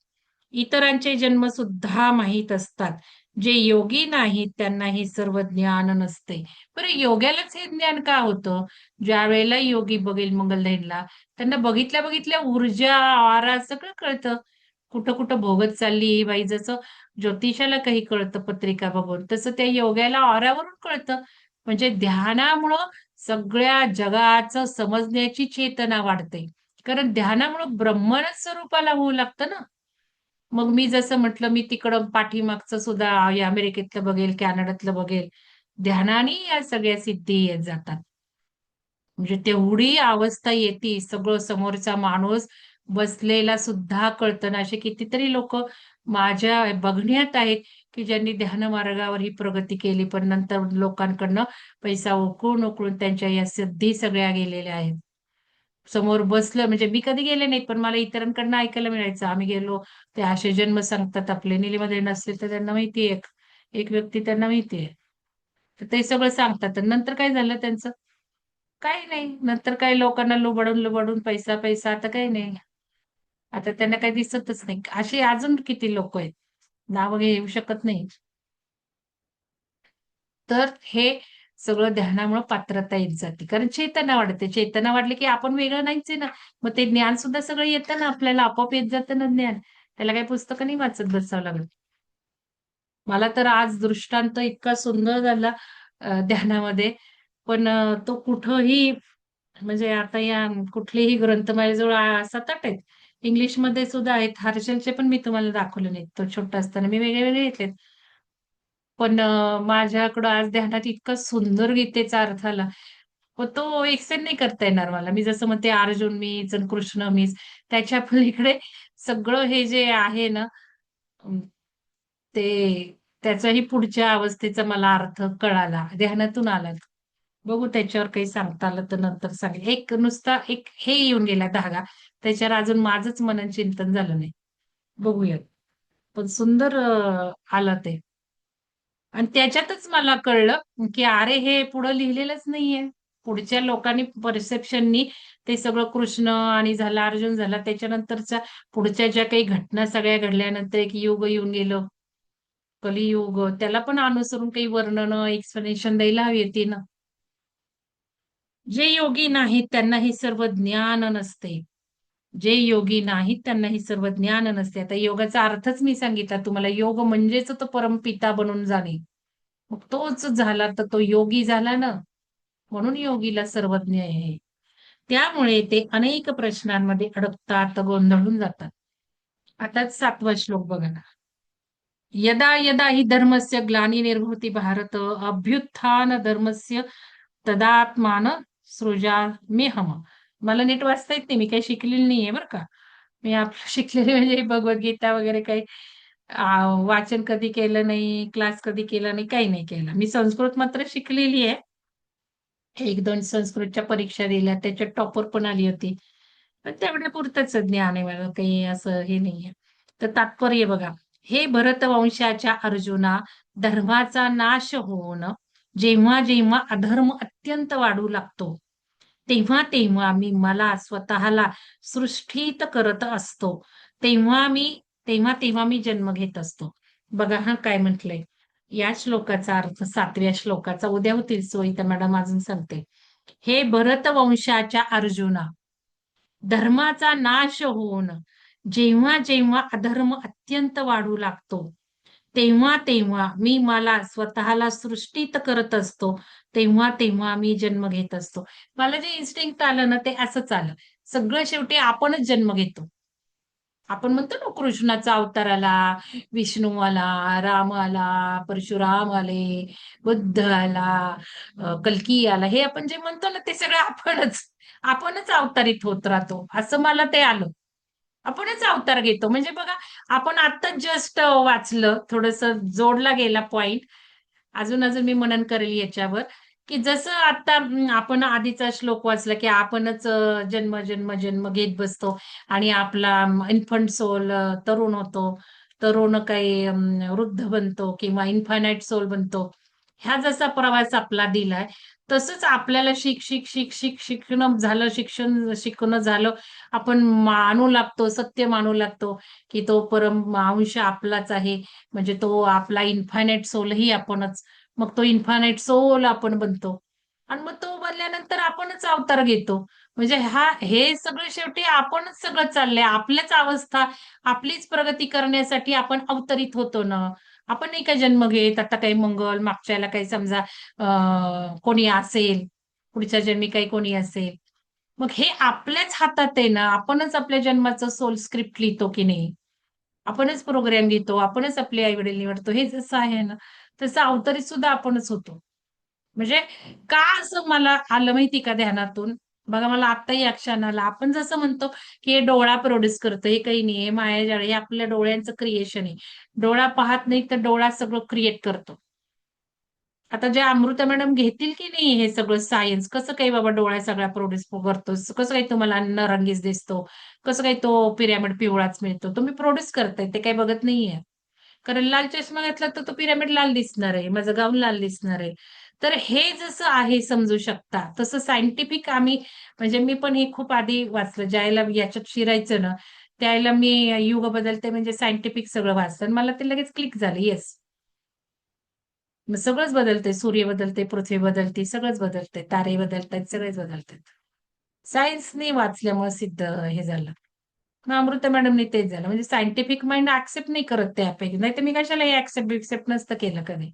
इतरांचे जन्म सुद्धा माहीत असतात. जे योगी नाहीत त्यांना हे सर्व ज्ञान नसते. बरं योग्यालाच हे ज्ञान का होतं? ज्या वेळेला योगी बघेल मंगलधाईला, त्यांना बघितल्या बघितल्या ऊर्जा, आरा सगळं कळतं. कुठं कुठं भोगत चालली ही बाई, जसं ज्योतिषाला काही कळतं पत्रिका बघून, तसं त्या योग्याला ऑरावरून कळतं. म्हणजे ध्यानामुळं सगळ्या जगाचं समजण्याची चेतना वाढते. कारण ध्यानामुळं ब्रह्मच स्वरूपाला होऊ लागतं ना. मग मी जसं म्हटलं, मी तिकडं पाठीमागचं सुद्धा या अमेरिकेतलं बघेल, कॅनडातलं बघेल. ध्यानाने या सगळ्या सिद्धी येत जातात. म्हणजे तेवढी अवस्था येते, सगळं समोरचा माणूस बसलेला सुद्धा कळतं ना. असे कितीतरी लोक माझ्या बघण्यात आहेत, की ज्यांनी ध्यान मार्गावर ही प्रगती केली, पण नंतर लोकांकडनं पैसा उकळून उकळून त्यांच्या या सिद्धी सगळ्या गेलेल्या आहेत. समोर बसलं म्हणजे मी कधी गेले नाही, पण मला इतरांकडनं ऐकायला मिळायचं. आम्ही गेलो, ते असे जन्म सांगतात आपले, निलीमध्ये नसतील तर त्यांना माहितीये, एक एक व्यक्ती त्यांना माहितीये. तर ते सगळं सांगतात. आणि नंतर काय झालं त्यांचं? काही नाही. नंतर काही लोकांना लुबाडून लुबाडून पैसा पैसा, आता काही नाही. आता त्यांना काही दिसतच नाही. असे अजून किती लोक आहेत, नाव घेऊ शकत नाही. तर हे सगळं ध्यानामुळे पात्रता येत जाते. कारण चेतना वाढते. चेतना वाढली की आपण वेगळं नाहीच आहे ना. मग ते ज्ञान सुद्धा सगळं येतं ना आपल्याला, आपोआप येत जातं ना ज्ञान. त्याला काही पुस्तकं नाही वाचत बसावं लागत. मला तर आज दृष्टांत इतका सुंदर झाला ध्यानामध्ये. पण तो कुठंही म्हणजे आता या कुठलेही ग्रंथ माझ्याजवळ 7-8 आहेत. इंग्लिशमध्ये सुद्धा आहेत. हर्षलचे पण मी तुम्हाला दाखवले नाहीत. तो छोटा असताना मी वेगळे वेगळे घेतलेत. पण माझ्याकडं आज ध्यानात इतका सुंदर गीतेचा अर्थ आला. पण तो एक्सप्लेन नाही करता येणार मला. मी जसं म्हणते अर्जुन मीच आणि कृष्ण मीच. त्याच्या पलीकडे सगळं हे जे आहे ना, अं, ते त्याच्याही पुढच्या अवस्थेचा मला अर्थ कळाला. ध्यानातून आला. बघू त्याच्यावर काही सांगता आलं तर नंतर सांगेल. एक नुसता एक हे येऊन गेला धागा. त्याच्यावर अजून माझंच मनन चिंतन झालं नाही. बघूयात. पण सुंदर आलं ते. आणि त्याच्यातच मला कळलं, की अरे हे पुढं लिहिलेलंच नाहीये. पुढच्या लोकांनी परसेप्शननी ते सगळं कृष्ण आणि झाला, अर्जुन झाला, त्याच्यानंतरच्या पुढच्या ज्या काही घटना सगळ्या घडल्यानंतर एक युग येऊन गेलं, कलियुग. त्याला पण अनुसरून काही वर्णन, एक्सप्लेनेशन द्यायला हवी होती ना. जे योगी नाहीत त्यांना हे सर्व ज्ञान नसते. जे योगी नाहीत त्यांना हे सर्व ज्ञान नसते. आता योगाचा अर्थच मी सांगितला तुम्हाला. योग म्हणजेच तो परमपिता बनून जाणे. मग तोच झाला तर तो योगी झाला ना. म्हणून योगीला सर्वज्ञ आहे. त्यामुळे ते अनेक प्रश्नांमध्ये अडकतात, गोंधळून जातात. आता 7वा श्लोक बघा ना. यदा यदा हि धर्मस्य ग्लानिर्भवति भारत, अभ्युत्थान धर्मस्य तदात्मान सृजाम्यहम्. मला नीट वाचता येत नाही, मी काही शिकलेली नाहीये बरं का. मी आपलं शिकलेली म्हणजे भगवद्गीता वगैरे काही वाचन कधी केलं नाही, क्लास कधी केला नाही, काही नाही केलं. मी संस्कृत मात्र शिकलेली आहे. 1-2 संस्कृतच्या परीक्षा दिल्या, त्याच्यात टॉपर पण आली होती. पण तेवढ्या पुरतच ज्ञान आहे मला, काही असं हे नाहीये. तर तात्पर्य बघा. हे भरतवंशाच्या अर्जुना, धर्माचा नाश होऊन जेव्हा जेव्हा अधर्म अत्यंत वाढू लागतो, तेव्हा तेव्हा मी मला स्वतःला सृष्टीत करत असतो. तेव्हा मी तेव्हा तेव्हा मी जन्म घेत असतो. बघा हा काय म्हटलंय. या श्लोकाचा अर्थ 7व्या श्लोकाचा उद्या होतील सोयीता मॅडम अजून सांगते. हे भरतवंशाच्या अर्जुना, धर्माचा नाश होऊन जेव्हा जेव्हा अधर्म अत्यंत वाढू लागतो, तेव्हा तेव्हा मी मला स्वतःला सृष्टीत करत असतो. तेव्हा तेव्हा मी जन्म घेत असतो. मला जे इन्स्टिंक्ट आलं ना ते असंच आलं. सगळं शेवटी आपणच जन्म घेतो. आपण म्हणतो ना कृष्णाचा अवतार आला, विष्णू आला, राम आला, परशुराम आले, बुद्ध आला, कल्की आला, हे आपण जे म्हणतो ना ते सगळं आपणच अवतारित होत राहतो, असं मला ते आलं. आपणच अवतार घेतो म्हणजे बघा, आपण आता जस्ट वाचलं, थोडस जोडला गेला पॉइंट. अजून अजून मी मनन करेल याच्यावर, की जसं आता आपण आधीचा श्लोक वाचला की आपणच जन्म जन्म जन्म घेत बसतो आणि आपला इन्फंट सोल तरुण होतो, तरुण काही वृद्ध बनतो किंवा इन्फानाइट सोल बनतो. ह्या जसा प्रवास आपला दिलाय, तसंच आपल्याला शिक्षण झालं, शिक्षण शिकणं झालं, आपण मानू लागतो, सत्य मानू लागतो की तो परम अंश आपलाच आहे, म्हणजे तो आपला इन्फायनाइट सोलही आपणच. मग तो इन्फायनाइट सोल आपण बनतो आणि मग तो बनल्यानंतर आपणच अवतार घेतो. म्हणजे हे सगळं शेवटी आपणच सगळं चाललंय, आपल्याच अवस्था, आपलीच प्रगती करण्यासाठी आपण अवतरित होतो ना. आपण नाही का जन्म घेत, आता काही मंगल, मागच्याला काही समजा कोणी असेल, पुढच्या जन्मी काही कोणी असेल. मग हे आपल्याच हातात आहे ना, आपणच आपल्या जन्माचं सोल स्क्रिप्ट लिहितो की नाही. आपणच प्रोग्राम लिहितो, आपणच आपले आई वडील निवडतो. हे जसं आहे ना, तसं अवतरित सुद्धा आपणच होतो. म्हणजे का असं मला आलं माहिती का ध्यानातून? बघा मला आत्ताही या क्षणाला आपण जसं म्हणतो, की हे डोळा प्रोड्यूस करतो, हे काही नाही, हे मायाजाळ, हे आपल्या डोळ्यांचं क्रिएशन आहे. डोळा पाहत नाही तर डोळा सगळं क्रिएट करतो. आता जे अमृता मॅडम घेतील की नाही हे सगळं सायन्स, कसं काही बाबा डोळ्या सगळ्या प्रोड्यूस करतो, कसं काही तुम्हाला नरंगीच दिसतो, कसं काही तो पिरॅमिड पिवळाच मिळतो, तुम्ही प्रोड्यूस करताय, ते काही बघत नाहीये. कारण लाल चष्मा घातला तर तो पिरॅमिड लाल दिसणार आहे, माझं गाऊन लाल दिसणार आहे. तर हे जसं आहे समजू शकता, तसं सायंटिफिक आम्ही, म्हणजे मी पण हे खूप आधी वाचलं, ज्याला याच्यात शिरायचं ना, त्यावेळेला मी युग बदलते म्हणजे सायंटिफिक सगळं वाचलं आणि मला ते लगेच क्लिक झालं, येस. मग सगळंच बदलतंय, सूर्य बदलते, पृथ्वी बदलते, सगळंच बदलतंय, तारे बदलतायत, सगळेच बदलतायत. सायन्सने वाचल्यामुळे सिद्ध हे झालं. मग अमृता मॅडमनी तेच झालं, म्हणजे सायंटिफिक माइंड ऍक्सेप्ट नाही करत त्यापैकी, नाही तर मी कशाला हे ऍक्सेप्ट नसतं केलं कधी.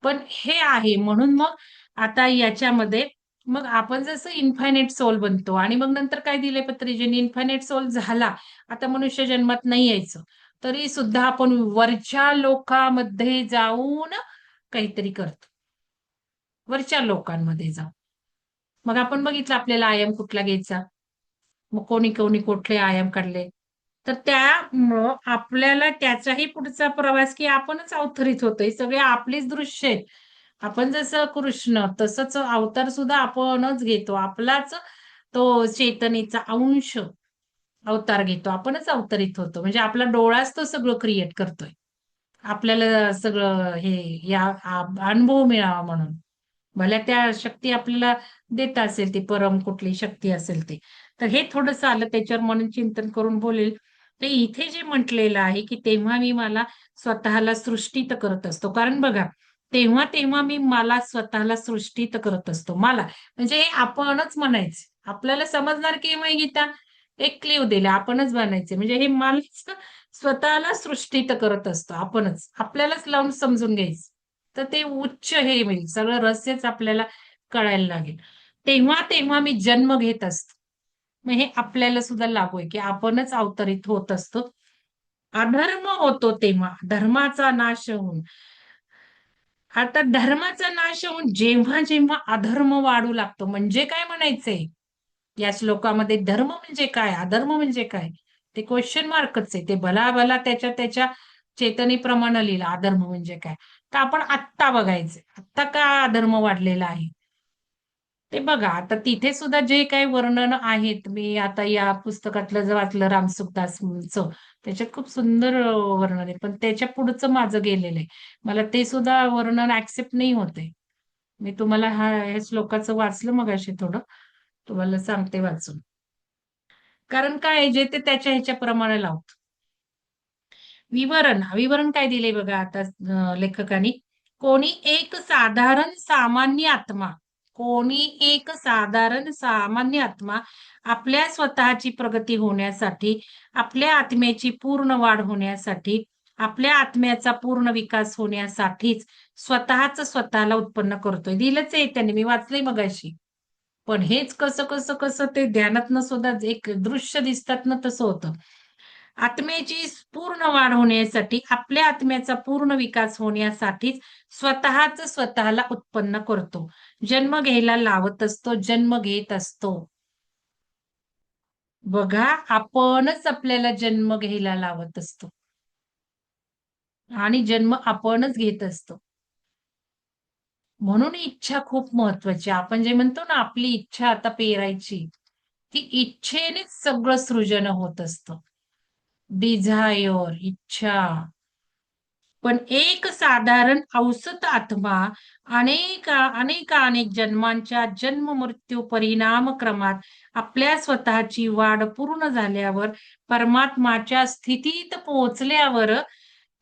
पण हे आहे म्हणून मग आता याच्यामध्ये मग आपण जसं इन्फायनाइट सोल बनतो आणि मग नंतर काय दिले पत्रिजीने, इन्फायनाइट सोल झाला, आता मनुष्य जन्मात नाही यायचं, तरी सुद्धा आपण वरच्या लोकांमध्ये जाऊन काहीतरी करतो, वरच्या लोकांमध्ये जाऊन. मग आपण बघितलं आपल्याला आयाम कुठला घ्यायचा, मग कोणी कोणी कुठले आयाम काढले, तर त्यामुळं आपल्याला त्याचाही पुढचा प्रवास की आपणच अवतरित होतोय, सगळे आपलीच दृश्य आहेत. आपण जसं कृष्ण तसंच अवतार सुद्धा आपणच घेतो, आपलाच तो चेतनेचा अंश अवतार घेतो, आपणच अवतरित होतो, म्हणजे आपला डोळाच तो सगळं क्रिएट करतोय. आपल्याला सगळं हे अनुभव मिळावा म्हणून. भल्या त्या शक्ती आपल्याला देत असेल, ती परम कुठली शक्ती असेल ती. तर हे थोडंसं आलं त्याच्यावर म्हणून चिंतन करून बोलेल. तर इथे जे म्हटलेलं आहे, की तेव्हा मी मला स्वतःला सृष्टीत करत असतो. कारण बघा, तेव्हा तेव्हा मी मला स्वतःला सृष्टीत करत असतो. मला म्हणजे हे आपणच म्हणायचं. आपल्याला समजणार केव्हा गीता? एक क्लिव दिला, आपणच बनायचे. म्हणजे हे मलाच स्वतःला सृष्टीत करत असतो आपणच. आपल्यालाच लावून समजून घ्यायचं. तर ते उच्च हे होईल. सगळं रहस्यच आपल्याला कळायला लागेल. तेव्हा तेव्हा मी जन्म घेत असतो. मग हे आपल्याला सुद्धा लागू आहे, की आपणच अवतरित होत असतो. अधर्म होतो तेव्हा, धर्माचा नाश होऊन. आता धर्माचा नाश होऊन जेव्हा जेव्हा अधर्म वाढू लागतो, म्हणजे काय म्हणायचंय? या श्लोकामध्ये धर्म म्हणजे काय, अधर्म म्हणजे काय? ते क्वेश्चन मार्कच आहे. ते भला भला त्याच्या त्याच्या चेतनेप्रमाणे लिहिलं अधर्म म्हणजे काय. तर आपण आत्ता बघायचंय. आत्ता का अधर्म वाढलेला आहे? ते बघा, आता तिथे सुद्धा जे काही वर्णन आहेत, मी आता या पुस्तकातलं जे वाचलं रामसुखदासचं, त्याच्यात खूप सुंदर वर्णन आहे. पण त्याच्या पुढचं माझं गेलेलं आहे. मला ते सुद्धा वर्णन ऍक्सेप्ट नाही होते. मी तुम्हाला ह्या श्लोकाचं वाचलं मगाशी थोडं. तुम्हाला सांगते वाचून. कारण काय आहे, जे ते त्याच्या ह्याच्याप्रमाणे लावतं. विवरण काय दिले बघा आता लेखकांनी. कोणी एक साधारण सामान्य आत्मा, कोणी एक साधारण सामान्य आत्मा आपल्या स्वतःची प्रगती होण्यासाठी, आपल्या आत्म्याची पूर्ण वाढ होण्यासाठी, आपल्या आत्म्याचा पूर्ण विकास होण्यासाठीच स्वतःच स्वतःला उत्पन्न करतोय. दिलंच आहे त्यांनी, मी वाचलंय मगाशी. पण हेच कसं कसं कसं ते ध्यानात न सुद्धा एक दृश्य दिसतात ना, तसं होतं. आत्म्याची पूर्ण वाढ होण्यासाठी, आपल्या आत्म्याचा पूर्ण विकास होण्यासाठीच स्वतःच स्वतःला उत्पन्न करतो. जन्म घ्यायला लावत असतो, जन्म घेत असतो. बघा, आपणच आपल्याला जन्म घ्यायला लावत असतो आणि जन्म आपणच घेत असतो. म्हणून इच्छा खूप महत्वाची. आपण जे म्हणतो ना, आपली इच्छा आता पेरायची, ती इच्छेनेच सगळं सृजन होत असतं. डिझायर, इच्छा. पण एक साधारण औसत आत्मा अनेक जन्मांच्या जन्म मृत्यू परिणाम क्रमात आपल्या स्वतःची वाढ पूर्ण झाल्यावर, परमात्माच्या स्थितीत पोहोचल्यावर,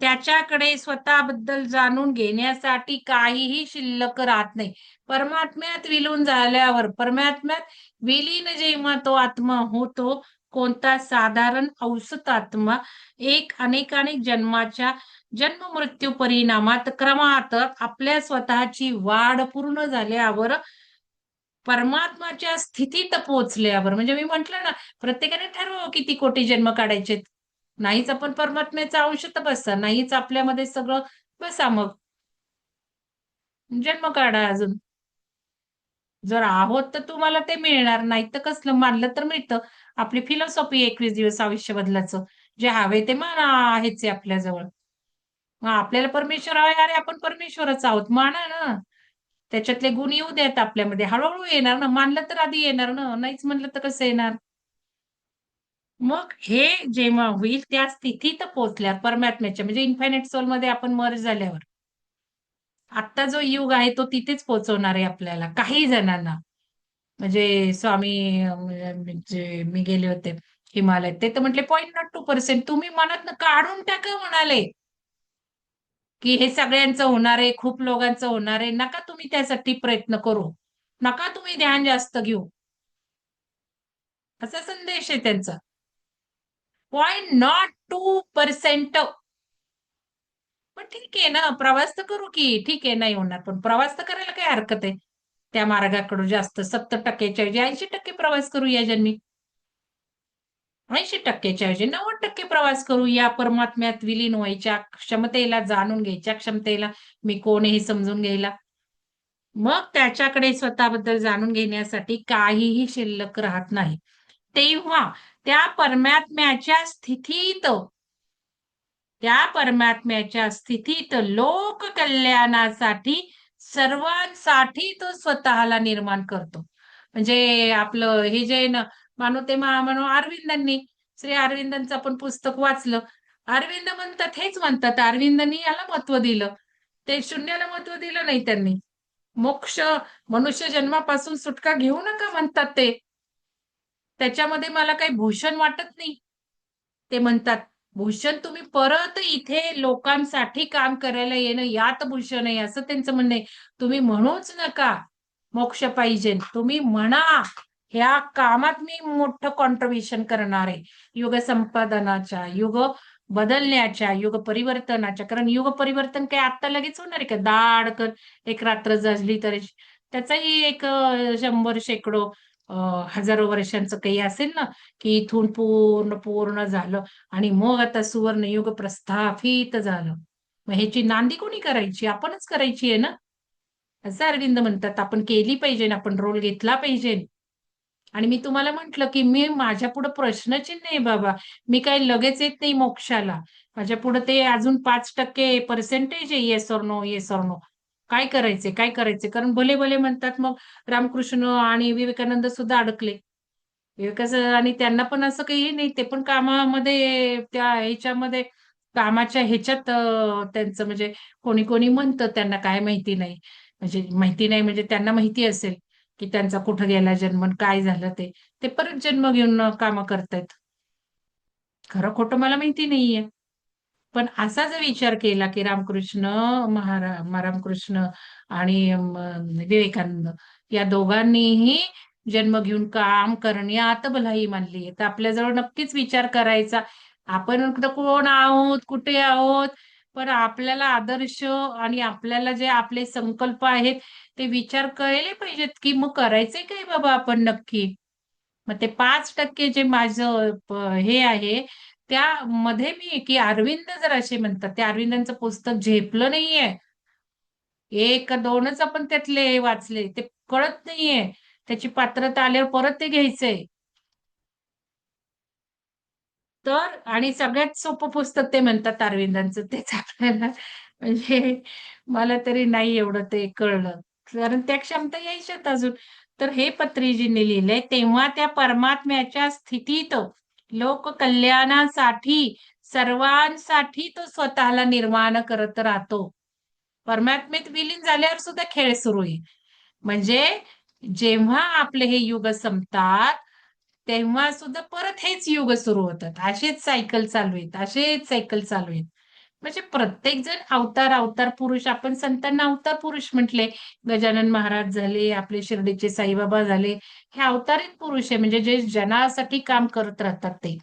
त्याच्याकडे स्वतःबद्दल जाणून घेण्यासाठी काहीही शिल्लक राहत नाही. परमात्म्यात विलीन झाल्यावर, परमात्म्यात विलीन जेव्हा तो आत्मा होतो, कोणता साधारण औसत आत्मा अनेक जन्माच्या जन्म मृत्यू परिणामात क्रमात आपल्या स्वतःची वाढ पूर्ण झाल्यावर, परमात्माच्या स्थितीत पोहोचल्यावर, म्हणजे मी म्हंटल ना, प्रत्येकाने ठरवावं किती कोटी जन्म काढायचे. नाहीच आपण परमात्म्याचा अंश तर बसा, नाहीच आपल्यामध्ये सगळं, बसा मग जन्म काढा अजून. जर आहोत तर तुम्हाला ते मिळणार, नाही तर कसलं, मानलं तर मिळतं. आपली फिलॉसॉफी 21 दिवस आयुष्य बदलाचं. जे हवे ते माना आहेच आहे आपल्याजवळ. मग आपल्याला परमेश्वर हवे, अरे आपण परमेश्वरच आहोत, माना ना. त्याच्यातले गुण येऊ द्यात आपल्यामध्ये, हळूहळू येणार ना. मानलं तर आधी येणार ना, नाहीच म्हणलं तर कसं येणार. मग हे जेव्हा होईल, त्या स्थितीत पोहोचल्यावर, परमात्म्याच्या म्हणजे इन्फायनाइट सोल मध्ये आपण मर्ज झाल्यावर, आत्ता जो युग आहे तो तिथेच पोहोचवणार आहे आपल्याला, काही जणांना. म्हणजे स्वामी म्हणजे मी गेले होते हिमालयात, ते तर म्हटले 0.02%, तुम्ही मनात काढून टाका म्हणाले, की हे सगळ्यांचं होणार आहे, खूप लोकांचं होणार आहे, नका तुम्ही त्यासाठी प्रयत्न करू, नका तुम्ही ध्यान जास्त घेऊ, असा संदेश आहे त्यांचा. 0.02%. पण ठीक आहे ना, प्रवास तर करू की, ठीक आहे नाही होणार, पण प्रवास तर करायला काय हरकत आहे. त्या मार्गाकडून जास्त 70%च्या ऐवजी 80% प्रवास करू या जन्मी. 80%च्या ऐवजी 90% प्रवास करू, या परमात्म्यात विलीन व्हायच्या क्षमतेला, जाणून घ्यायच्या क्षमतेला, मी कोण आहे हे समजून घ्यायला. मग त्याच्याकडे स्वतःबद्दल जाणून घेण्यासाठी काहीही शिल्लक राहत नाही. तेव्हा त्या परमात्म्याच्या स्थितीत, त्या परमात्म्याच्या स्थितीत लोक कल्याणासाठी, सर्वांसाठी तो स्वतःला निर्माण करतो. म्हणजे आपलं हे जे मानो ते मानो अरविंदांनी, श्री अरविंदांचं आपण पुस्तक वाचलं. अरविंद म्हणतात, हेच म्हणतात, अरविंदांनी याला महत्व दिलं, ते शून्याला महत्व दिलं नाही त्यांनी. मोक्ष, मनुष्य जन्मापासून सुटका घेऊ नका म्हणतात ते, त्याच्यामध्ये मला काही भूषण वाटत नाही. ते म्हणतात, भूषण तुम्ही परत इथे लोकांसाठी काम करायला येणं, यात भूषण आहे, असं त्यांचं म्हणणं आहे. तुम्ही म्हणूच नका मोक्ष पाहिजे, तुम्ही म्हणा ह्या कामात मी मोठं कॉन्ट्रीब्युशन करणार आहे, युग संपादनाच्या, युग बदलण्याच्या, युग परिवर्तनाच्या. कारण युग परिवर्तन काय आता लगेच होणार आहे का? दाडकन एक रात्र जगली तर त्याचाही एक 100 शेकडो हजारो वर्षांचं काही असेल ना, की इथून पूर्ण पूर्ण झालं आणि मग आता सुवर्ण युग प्रस्थापित झालं. मग ह्याची नांदी कोणी करायची? आपणच करायची आहे ना. असं अरविंद म्हणतात, आपण केली पाहिजे, आपण रोल घेतला पाहिजे. आणि मी तुम्हाला म्हंटल की मी माझ्या पुढे प्रश्नचिन्ह आहे बाबा, मी काही लगेच येत नाही मोक्षाला. माझ्या पुढे ते अजून 5% पर्सेंटेज आहे, yes or no, yes or no. काय करायचे, काय करायचे? कारण भले भले म्हणतात. मग रामकृष्ण आणि विवेकानंद सुद्धा अडकले. आणि त्यांना पण असं काही नाही, ते पण कामामध्ये, त्या ह्याच्यामध्ये, कामाच्या ह्याच्यात त्यांचं म्हणजे, कोणी कोणी म्हणतं त्यांना काय माहिती नाही, म्हणजे माहिती नाही म्हणजे त्यांना माहिती असेल की त्यांचा कुठं गेला जन्म, काय झालं ते, ते परत जन्म घेऊन कामं करतायत. खरं खोटं मला माहिती नाहीये. पण असा जर विचार केला की रामकृष्ण आणि विवेकानंद या दोघांनीही जन्म घेऊन काम करण्यात भलाई मानली आहे, तर आपल्याजवळ नक्कीच विचार करायचा, आपण कोण आहोत, कुठे आहोत, पण आपल्याला आदर्श आणि आपल्याला जे आपले संकल्प आहेत ते विचार केले पाहिजेत की मग करायचंय काय बाबा आपण नक्की. मग ते 5% जे माझं हे आहे त्यामध्ये मी की अरविंद जर असे म्हणतात ते अरविंदांचं पुस्तक झेपलं नाहीये. एक दोनच आपण त्यातले वाचले ते कळत नाहीये. त्याची पात्रता आल्यावर परत ते घ्यायचंय. तर आणि सगळ्यात सोपं पुस्तक ते म्हणतात अरविंदांचं तेच आपल्याला म्हणजे मला तरी नाही एवढं ते कळलं. कारण त्या क्षमता यायच्यात अजून. तर हे पत्रीजींनी लिहिलंय, तेव्हा त्या परमात्म्याच्या स्थितीत लोककल्याणासाठी सर्वांसाठी तो स्वतःला निर्माण करत राहतो. परमात्मेत विलीन झाल्यावर सुद्धा खेळ सुरू आहे. म्हणजे जेव्हा आपले हे युग संपतात तेव्हा सुद्धा परत हेच युग सुरू होतात. असेच सायकल चालू आहेत, असेच सायकल चालू आहेत. म्हणजे प्रत्येक जण अवतार अवतार पुरुष आपण संतांना अवतार पुरुष म्हटले. गजानन महाराज झाले, आपले शिर्डीचे साईबाबा झाले. हे अवतारित पुरुष आहे म्हणजे जे जनासाठी काम करत राहतात ते.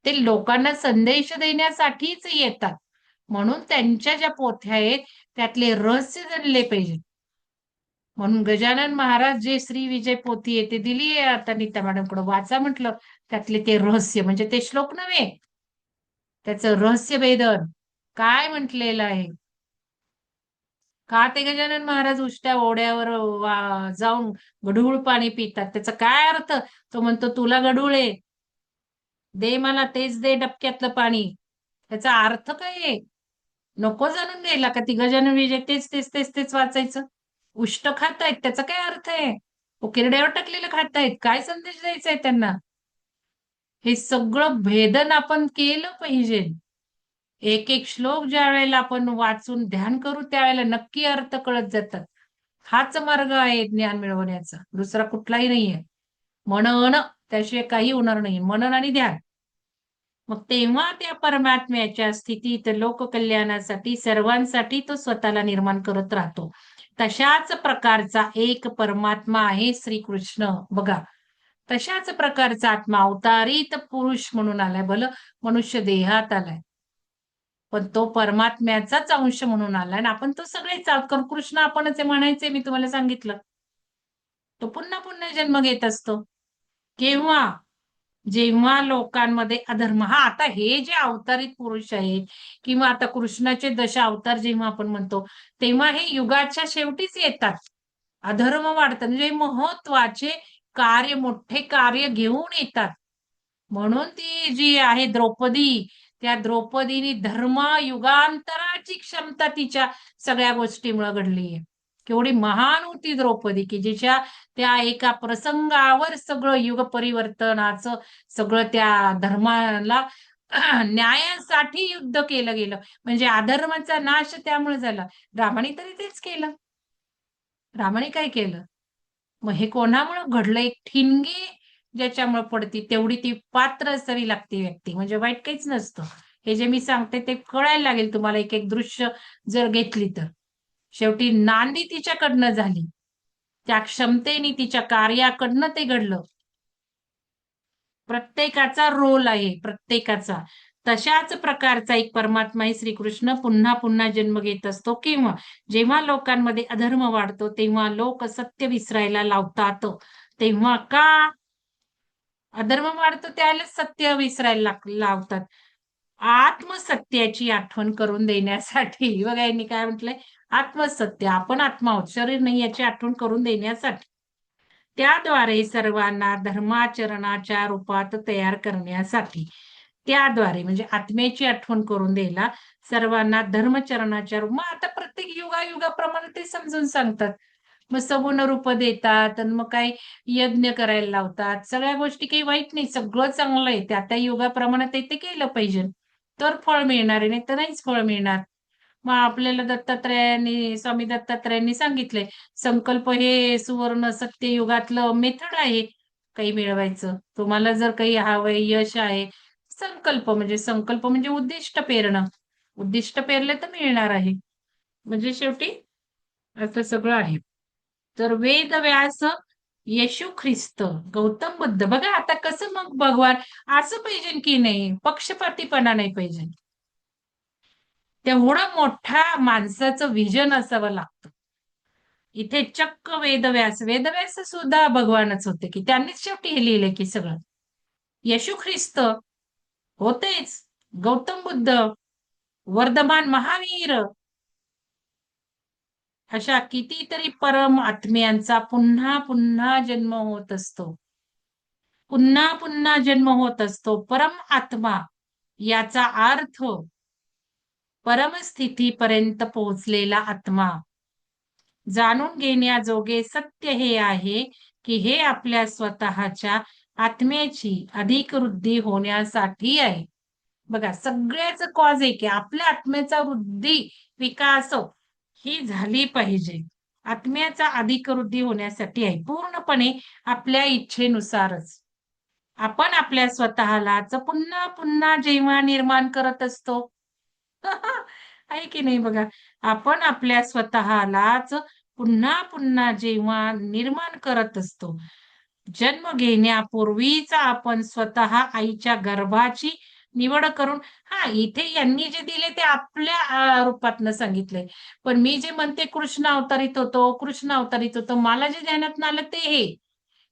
ते लोकांना संदेश देण्यासाठीच येतात. म्हणून त्यांच्या ज्या पोथ्या आहेत त्यातले रहस्य जाणले पाहिजे. म्हणून गजानन महाराज जे श्री विजय पोथी आहे ते दिली आहे आता नीता मॅडमकडे वाचा म्हटलं. त्यातले ते रहस्य म्हणजे ते श्लोक नव्हे, त्याचं रहस्य भेदन काय म्हटलेलं आहे. का ते गजानन महाराज उष्ट्या ओढ्यावर जाऊन गढूळ पाणी पितात त्याचा काय अर्थ. तो म्हणतो तुला गढूळ आहे, दे मला तेच दे डबक्यातलं पाणी. त्याचा अर्थ काय आहे. नको जाणून घ्यायला का ती गजानन विजय तेच तेच तेच तेच वाचायचं. उष्ट खातायत त्याचा काय अर्थ आहे. उकिरड्यावर टाकलेलं खातायत काय संदेश द्यायचा आहे त्यांना. हे सगळं भेदन आपण केलं पाहिजे. एक एक श्लोक ज्या वेळेला आपण वाचून ध्यान करू त्यावेळेला नक्की अर्थ कळत जातात. हाच मार्ग आहे ज्ञान मिळवण्याचा, दुसरा कुठलाही नाहीये. मनन त्याशिवाय काही होणार नाही, मनन आणि ध्यान. मग तेव्हा त्या परमात्म्याच्या स्थितीत लोककल्याणासाठी सर्वांसाठी तो स्वतःला निर्माण करत राहतो. तशाच प्रकारचा एक परमात्मा आहे श्रीकृष्ण. बघा तशाच प्रकारचा आत्मा अवतारित पुरुष म्हणून आलाय. भलं मनुष्य देहात आलाय पण तो परमात्म्याचाच अंश म्हणून आलाय आणि आपण तो सगळेच आहोत. कारण कृष्ण आपणच आहे म्हणायचंय मी तुम्हाला सांगितलं. तो पुन्हा पुन्हा जन्म घेत असतो. केव्हा जेव्हा लोकांमध्ये अधर्म हा आता हे जे अवतारित पुरुष आहेत किंवा आता कृष्णाचे दशावतार जेव्हा आपण म्हणतो तेव्हा हे युगाच्या शेवटीच येतात. अधर्म वाढतात म्हणजे महत्वाचे कार्य मोठे कार्य घेऊन येतात. म्हणून ती जी आहे द्रौपदी त्या द्रौपदीने धर्म युगांतराची क्षमता तिच्या सगळ्या गोष्टीमुळे घडली आहे. केवढी महान होती द्रौपदी की जिच्या त्या एका प्रसंगावर सगळं युग परिवर्तनाचं सगळं त्या धर्माला न्यायासाठी युद्ध केलं गेलं. म्हणजे अधर्माचा नाश त्यामुळे झाला. रामाने तरी तेच केलं. रामाने काय केलं. मग हे कोणामुळे घडलं. एक ठिणगी ज्याच्यामुळे पडती तेवढी ती पात्र असावी लागते व्यक्ती. म्हणजे वाईट काहीच नसतं. हे जे मी सांगते ते कळायला लागेल तुम्हाला एक एक दृश्य जर घेतली तर. शेवटी नांदी तिच्याकडनं झाली. त्या क्षमतेने तिच्या कार्याकडनं ते घडलं. प्रत्येकाचा रोल आहे प्रत्येकाचा. तशाच प्रकारचा एक परमात्मा आहे श्रीकृष्ण पुन्हा पुन्हा जन्म घेत असतो. किंवा जेव्हा लोकांमध्ये अधर्म वाढतो तेव्हा लोक सत्य विसरायला लावतात. तेव्हा का अधर्म वाढतो त्याला सत्य विसरायला लावतात. आत्मसत्याची आठवण करून देण्यासाठी. बघा यांनी काय म्हटलंय. आत्मसत्य आपण आत्मा आहोत शरीर नाही याची आठवण करून देण्यासाठी. त्याद्वारे सर्वांना धर्माचरणाच्या रूपात तयार करण्यासाठी. त्याद्वारे म्हणजे आत्म्याची आठवण करून द्यायला सर्वांना धर्मचरणाच्या रूप. मग आता प्रत्येक युगाप्रमाणे ते समजून सांगतात. मग सगुण रूप देतात आणि मग काय यज्ञ करायला लावतात. सगळ्या गोष्टी काही वाईट नाही, सगळं चांगलं आहे. त्या त्या युगाप्रमाणे ते केलं पाहिजे तर फळ मिळणार आहे, नाही तर नाहीच फळ मिळणार. मग आपल्याला दत्तात्रयांनी स्वामी दत्तात्रयांनी सांगितलंय संकल्प हे सुवर्ण सत्य युगातलं मेथड आहे काही मिळवायचं. तुम्हाला जर काही हवंय यश आहे संकल्प म्हणजे उद्दिष्ट पेरणं. उद्दिष्ट पेरले तर मिळणार आहे. म्हणजे शेवटी असं सगळं आहे. तर वेद व्यास येशू ख्रिस्त गौतम बुद्ध. बघा आता कसं मग भगवान असं पाहिजे की नाही पक्षपातीपणा नाही पाहिजे. तेवढं मोठ्या माणसाचं विजन असावं लागतं. इथे चक्क वेदव्यास सुद्धा भगवानच होते की त्यांनीच शेवटी हे लिहिलंय की सगळं. येशू ख्रिस्त होतेच, गौतम बुद्ध, वर्धमान महावीर, अशा कितीतरी परम आत्म्यांचा पुन्हा पुन्हा जन्म होत असतो. पुन्हा पुन्हा जन्म होत असतो. परम आत्मा याचा अर्थ परमस्थितीपर्यंत पोहोचलेला आत्मा. जाणून घेण्याजोगे सत्य हे आहे की हे आपल्या स्वतःच्या आत्म्याची अधिक वृद्धी होण्यासाठी आहे. बघा, सगळ्याच कॉज आहे की आपल्या आत्म्याचा वृद्धी विकास ही झाली पाहिजे. आत्म्याचा अधिक वृद्धी होण्यासाठी आहे, पूर्णपणे आपल्या इच्छेनुसारच. आपण आपल्या स्वतःलाच पुन्हा पुन्हा जेव्हा निर्माण करत असतो आहे की नाही बघा, आपण आपल्या स्वतःलाच पुन्हा पुन्हा जेव्हा निर्माण करत असतो. जन्म घेण्यापूर्वीच आपण स्वतः आईच्या गर्भाची निवड करून, इथे यांनी जे दिले ते आपल्या रूपातनं सांगितलंय. पण मी जे म्हणते कृष्ण अवतारित होतो, मला जे ध्यानात आलं ते हे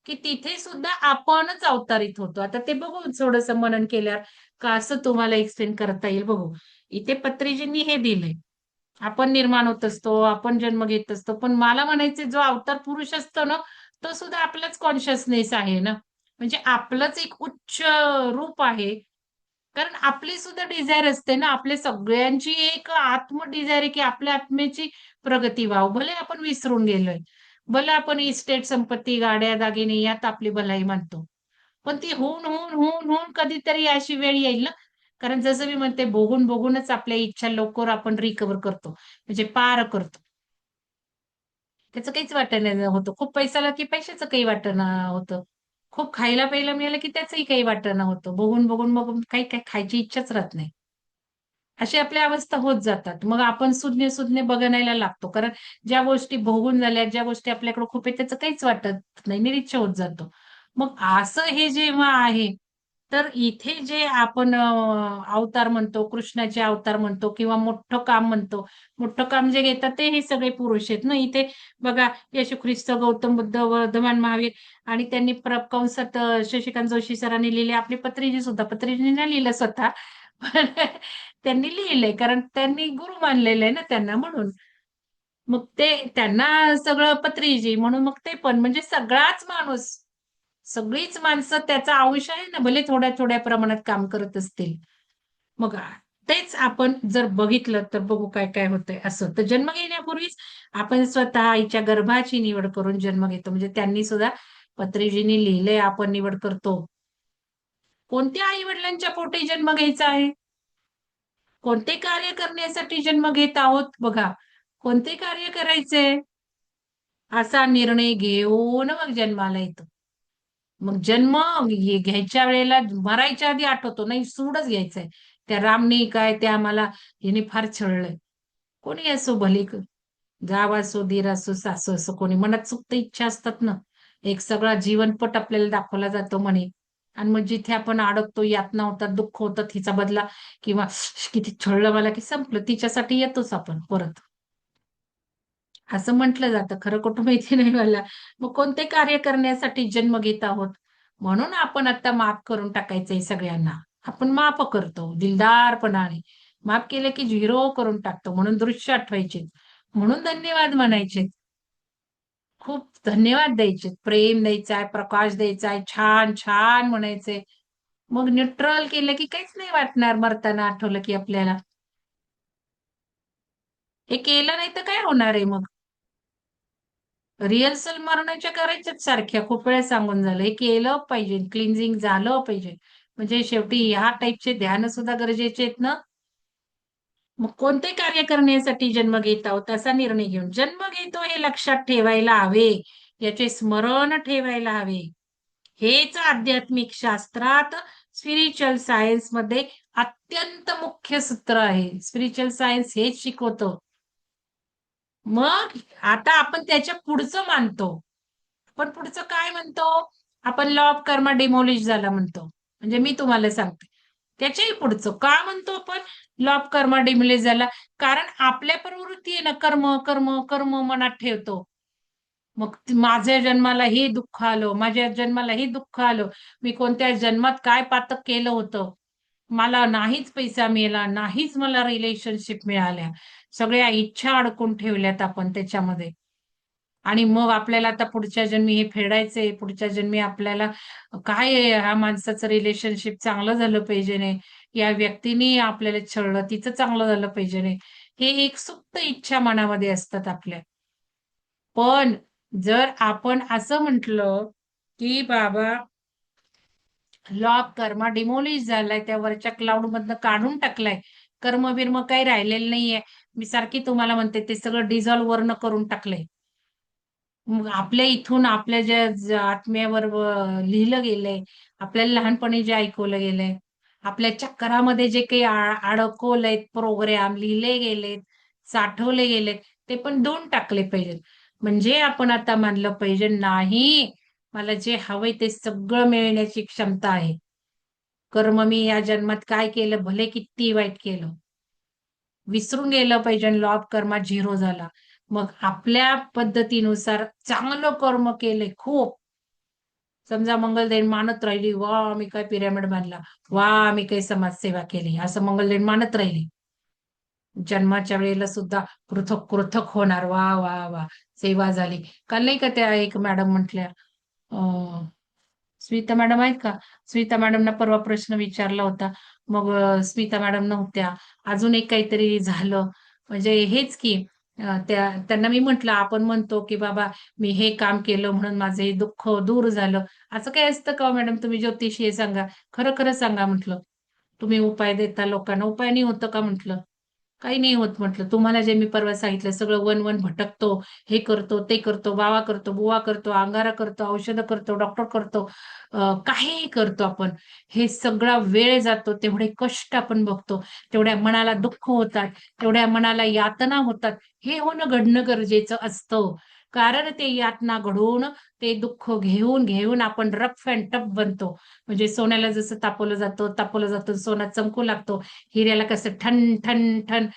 की तिथे सुद्धा आपणच अवतारित होतो. आता ते बघू थोडंसं मनन केल्यावर का असं तुम्हाला एक्सप्लेन करता येईल बघू. इथे पत्रीजींनी हे दिलंय, आपण निर्माण होत असतो, आपण जन्म घेत असतो. पण मला म्हणायचे जो अवतार पुरुष असतो ना, तो सुद्धा आपलाच कॉन्शियसनेस आहे ना, म्हणजे आपलंच एक उच्च रूप आहे. कारण आपली सुद्धा डिझायर असते ना, आपल्या सगळ्यांची एक आत्म डिझायर आहे की आपल्या आत्म्याची प्रगती व्हावं. भले आपण विसरून गेलोय, भले आपण इस्टेट, संपत्ती, गाड्या, दागिने यात आपली भलाई मानतो. पण ती होऊन होऊन होऊन होऊन कधीतरी अशी वेळ येईल ना, कारण जसं मी म्हणते बघून बघूनच आपल्या इच्छा लवकर आपण रिकव्हर करतो, म्हणजे पार करतो. त्याचं काहीच वाटण होतं. खूप पैसा आला की पैशाचं काही वाटण होतं. खूप खायला प्यायला मिळालं की त्याचंही काही वाटण होतं. बघून बघून बघून काही काही खायची इच्छाच राहत नाही. अशी आपल्या अवस्था होत जातात. मग आपण सुज्ञ सुज्ञ बघायला लागतो. कारण ज्या गोष्टी भोगून झाल्या, ज्या गोष्टी आपल्याकडे खूप आहे त्याचं काहीच वाटत नाही, निरीच्छ होत जातो. मग असं हे जेव्हा आहे, तर इथे जे आपण अवतार म्हणतो, कृष्णाचे अवतार म्हणतो किंवा मोठं काम म्हणतो. मोठं काम जे घेतात ते हे सगळे पुरुष आहेत ना. इथे बघा, येशू ख्रिस्त, गौतम बुद्ध, वर्धमान महावीर, आणि त्यांनी कंसात शशिकांत जोशी सरांनी लिहिले. आपली पत्रीजी सुद्धा, पत्रीजींनी नाही लिहिलं स्वतः, पण त्यांनी लिहिलंय कारण त्यांनी गुरु मानलेलं आहे ना त्यांना, म्हणून. मग ते त्यांना सगळं पत्रीजी म्हणून मग ते पण म्हणजे सगळाच माणूस, सगळीच माणसं त्याचा अंश आहे ना, भले थोड्या थोड्या प्रमाणात काम करत असतील. मग तेच आपण जर बघितलं तर बघू काय काय होतंय असं. तर जन्म घेण्यापूर्वीच आपण स्वतः आईच्या गर्भाची निवड करून जन्म घेतो. म्हणजे त्यांनी सुद्धा पत्रीजींनी लिहिलंय आपण निवड करतो. कोणत्या आई वडिलांच्या पोटी जन्म घ्यायचा आहे, कोणते कार्य करण्यासाठी जन्म घेत आहोत, बघा कोणते कार्य करायचे असा निर्णय घेऊन मग जन्माला येतो. मग जन्म घ्यायच्या वेळेला मरायच्या आधी आठवतो नाही, सूडच घ्यायचंय. त्या रामने काय ते आम्हाला हिने फार छळलंय. कोणी असो, भले जाव असो, दीर असो, सासू असो, कोणी मनात सुप्त इच्छा असतात ना, एक सगळा जीवनपट आपल्याला दाखवला जातो म्हणे. आणि मग जिथे आपण अडकतो, यातना होतात, दुःख होतं, तिचा बदला किंवा किती छळलं मला की संपलं, तिच्यासाठी येतोच आपण परत, असं म्हटलं जातं. खरं कुठं माहिती नाही मला. मग कोणते कार्य करण्यासाठी जन्म घेत आहोत, म्हणून आपण आता माफ करून टाकायचंय सगळ्यांना. आपण माफ करतो दिलदारपणाने. माफ केलं की झिरो करून टाकतो, म्हणून दृश्य आठवायचे, म्हणून धन्यवाद म्हणायचे, खूप धन्यवाद द्यायचे, प्रेम द्यायचाय, प्रकाश द्यायचाय, छान छान म्हणायचे. मग न्यूट्रल केलं की काहीच नाही वाटणार मरताना आठवलं की आपल्याला. हे केलं नाही तर काय होणार आहे मग. रिहर्सल मरणाच्या करायच्याच सारख्या खूप वेळा सांगून झालं. हे केलं पाहिजे, क्लिन्झिंग झालं पाहिजे. म्हणजे शेवटी ह्या टाईपचे ध्यान सुद्धा गरजेचे आहेत ना. मग कोणते कार्य करण्यासाठी जन्म घेत आहोत असा निर्णय घेऊन जन्म घेतो हे लक्षात ठेवायला हवे, याचे स्मरण ठेवायला हवे. हेच आध्यात्मिक शास्त्रात, स्पिरिच्युअल सायन्स मध्ये अत्यंत मुख्य सूत्र आहे. स्पिरिच्युअल सायन्स हेच शिकवतं. मग आता आपण त्याच्या पुढचं मानतो. आपण पुढचं काय म्हणतो, आपण लॉ ऑफ कर्मा डिमोलिश झाला म्हणतो. म्हणजे मी तुम्हाला सांगते, त्याच्याही पुढचं का म्हणतो आपण लॉ ऑफ कर्मा डिमिलेज झाला? कारण आपल्या प्रवृत्ती आहे ना, कर्म कर्म कर्म मनात ठेवतो. मग माझ्या जन्माला हे दुःख आलं, माझ्या जन्माला हे दुःख आलं, मी कोणत्या जन्मात काय पातक केलं होतं, मला नाहीच पैसा मिळाला, नाहीच मला रिलेशनशिप मिळाल्या, सगळ्या इच्छा अडकून ठेवल्यात आपण त्याच्यामध्ये. आणि मग आपल्याला आता पुढच्या जन्मी हे फेडायचंय, पुढच्या जन्मी आपल्याला काय आहे, ह्या माणसाचं रिलेशनशिप चांगलं झालं पाहिजे नाही, या व्यक्तीने आपल्याला छळलं, तिचं चांगलं झालं पाहिजे नाही, हे एक सुप्त इच्छा मनामध्ये असतात आपल्या. पण जर आपण असं म्हटलं की बाबा लॉ ऑफ कर्मा डिमोलिश झालाय, त्या वरच्या क्लाउड मधनं काढून टाकलाय, कर्म बिर्म काही राहिलेलं नाहीये, मी सारखी तुम्हाला म्हणते ते सगळं डिझॉल्व्ह वर्ण करून टाकलंय. मग आपल्या इथून आपल्या ज्या आत्म्यावर लिहिलं गेलंय, आपल्याला लहानपणी जे ऐकवलं गेलंय, आपल्या चक्रामध्ये जे काही अडकवलंय प्रोग्राम लिहिले गेलेत, साठवले गेलेत, ते पण देऊन टाकले पाहिजे. म्हणजे आपण आता मानलं पाहिजे नाही, मला जे हवंय ते सगळं मिळण्याची क्षमता आहे. कर्म मी या जन्मात काय केलं, भले किती वाईट केलं, विसरून गेलं पाहिजे. लॉ ऑफ कर्मा झिरो झाला. मग आपल्या पद्धतीनुसार चांगलं कर्म केले खूप. समजा मंगलदेन मानत राहिली, वा मी काय पिरामिड बांधला, वा मी काही समाजसेवा केली, असं मंगलदेन मानत राहिली, जन्माच्या वेळेला सुद्धा पृथक पृथक होणार, वा वा वा सेवा झाली. काल नाही का त्या एक मॅडम म्हटल्या, स्मिता मॅडम आहेत का, स्मिता मॅडमना परवा प्रश्न विचारला होता. मग स्मिता मॅडम नव्हत्या, अजून एक काहीतरी झालं, म्हणजे हेच की त्यांना मी म्हंटल, आपण म्हणतो की बाबा मी हे काम केलं म्हणून माझं हे दुःख दूर झालं, असं काय असतं का हो मॅडम? तुम्ही ज्योतिषी हे सांगा, खरं खरं सांगा म्हटलं. तुम्ही उपाय देता लोकांना, उपाय नाही होतं का म्हटलं? काही नाही होत म्हटलं. तुम्हाला जे मी परवा सांगितलं सगळं वन वन भटकतो, हे करतो, ते करतो, बावा करतो, बुवा करतो, अंगारा करतो, औषधं करतो, डॉक्टर करतो, काहीही करतो आपण. हे सगळा वेळ जातो, तेवढे कष्ट आपण बघतो, तेवढ्या मनाला दुःख होतात, तेवढ्या मनाला यातना होतात. हे होणं घडणं गरजेचं असतं. कारण ते यातना घडवून, ते दुःख घेऊन घेऊन आपण रफ अँड टफ बनतो. म्हणजे सोन्याला जसं तापवलं जातं, सोना चमकू लागतो. हिऱ्याला कसं ठन ठन ठन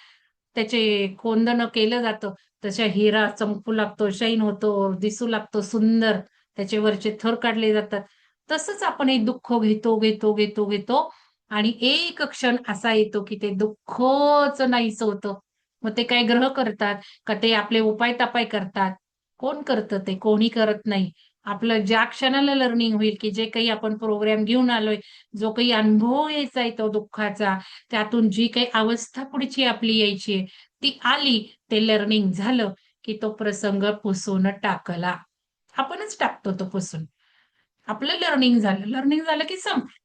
त्याचे कोंदण केलं जातं, तशा हिरा चमकू लागतो, शाईन होतो, दिसू लागतो सुंदर, त्याचे वरचे थर काढले जातात. तसंच आपण हे दुःख घेतो घेतो घेतो घेतो आणि एक क्षण असा येतो की ते दुःखच नाहीसं होतं. मग ते काय ग्रह करतात का, ते आपले उपाय तापाय करतात? कोण करतं? ते कोणी करत नाही. आपलं ज्या क्षणाला लर्निंग होईल की जे काही आपण प्रोग्राम घेऊन आलोय, जो काही अनुभव यायचा आहे तो दुःखाचा, त्यातून जी काही अवस्था पुढची आपली यायची आहे, ती आली, ते लर्निंग झालं की तो प्रसंग पुसून टाकला. आपणच टाकतो तो पुसून. आपलं लर्निंग झालं. लर्निंग झालं की संपलं.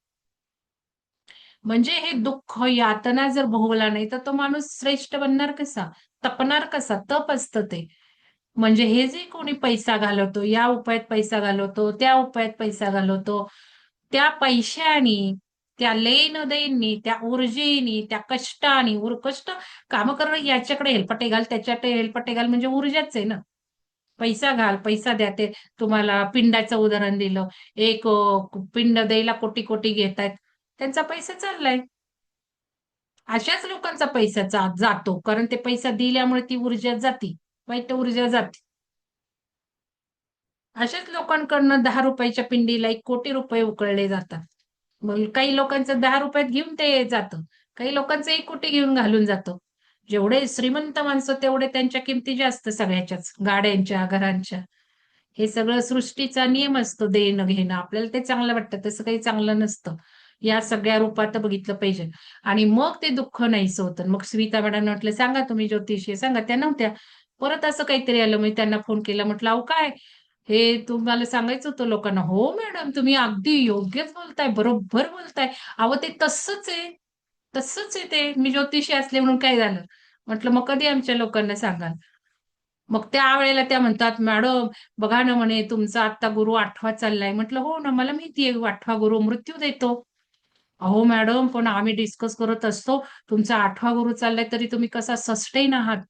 म्हणजे हे दुःख, यातना जर भोगला नाही, तर तो माणूस श्रेष्ठ बनणार कसा? तपणार कसा? तप असतं ते. म्हणजे हे जे कोणी पैसा घालवतो, या उपायात पैसा घालवतो, त्या उपायात पैसा घालवतो, त्या पैशानी, त्या लेनदेननी, त्या ऊर्जेनी, त्या कष्टानी, कष्ट काम करणं याच्याकडे हेलपटे घाल, त्याच्याकडे हेलपटे घाल, म्हणजे ऊर्जाच आहे ना. पैसा घाल, पैसा द्या. ते तुम्हाला पिंडाचं उदाहरण दिलं. एक पिंड द्यायला कोटी कोटी घेतायत. त्यांचा पैसा चाललाय. अशाच लोकांचा पैसा जातो. कारण ते पैसा दिल्यामुळे ती ऊर्जा जाती. वाईट ऊर्जा जाते. अशाच लोकांकडनं 10 रुपयाच्या पिंडीला 1 कोटी रुपये उकळले जातात. मग काही लोकांचं 10 रुपयात घेऊन ते जातं. काही लोकांचं 1 कोटी घेऊन घालून जातो. जेवढे श्रीमंत माणसं तेवढे त्यांच्या किमती जास्त सगळ्याच्याच. गाड्यांच्या, घरांच्या. हे सगळं सृष्टीचा नियम असतो देणं घेणं. आपल्याला ते चांगलं वाटतं, तसं काही चांगलं नसतं. या सगळ्या रूपात बघितलं पाहिजे. आणि मग ते दुःख नाहीसं होतं. मग स्मिता मॅडम म्हटलं, सांगा तुम्ही ज्योतिषी सांगा. त्या नव्हत्या. परत असं काहीतरी आलं. मी त्यांना फोन केला. म्हटलं, अहो काय? हे तुम्हाला सांगायचं होतं लोकांना. हो मॅडम, तुम्ही अगदी योग्यच बोलताय, बरोबर बोलताय. अहो ते तसंच आहे. तसंच आहे ते. मी ज्योतिषी असले म्हणून काय झालं? म्हटलं, मग कधी आमच्या लोकांना सांगाल? मग त्यावेळेला त्या म्हणतात, मॅडम बघा ना म्हणे तुमचा आता गुरु 8वा चाललाय. म्हटलं, हो ना, मला माहितीये 8वा गुरु मृत्यू देतो. अहो मॅडम, पण आम्ही डिस्कस करत असतो, तुमचा 8वा गुरु चाललाय तरी तुम्ही कसा सस्टेन आहात.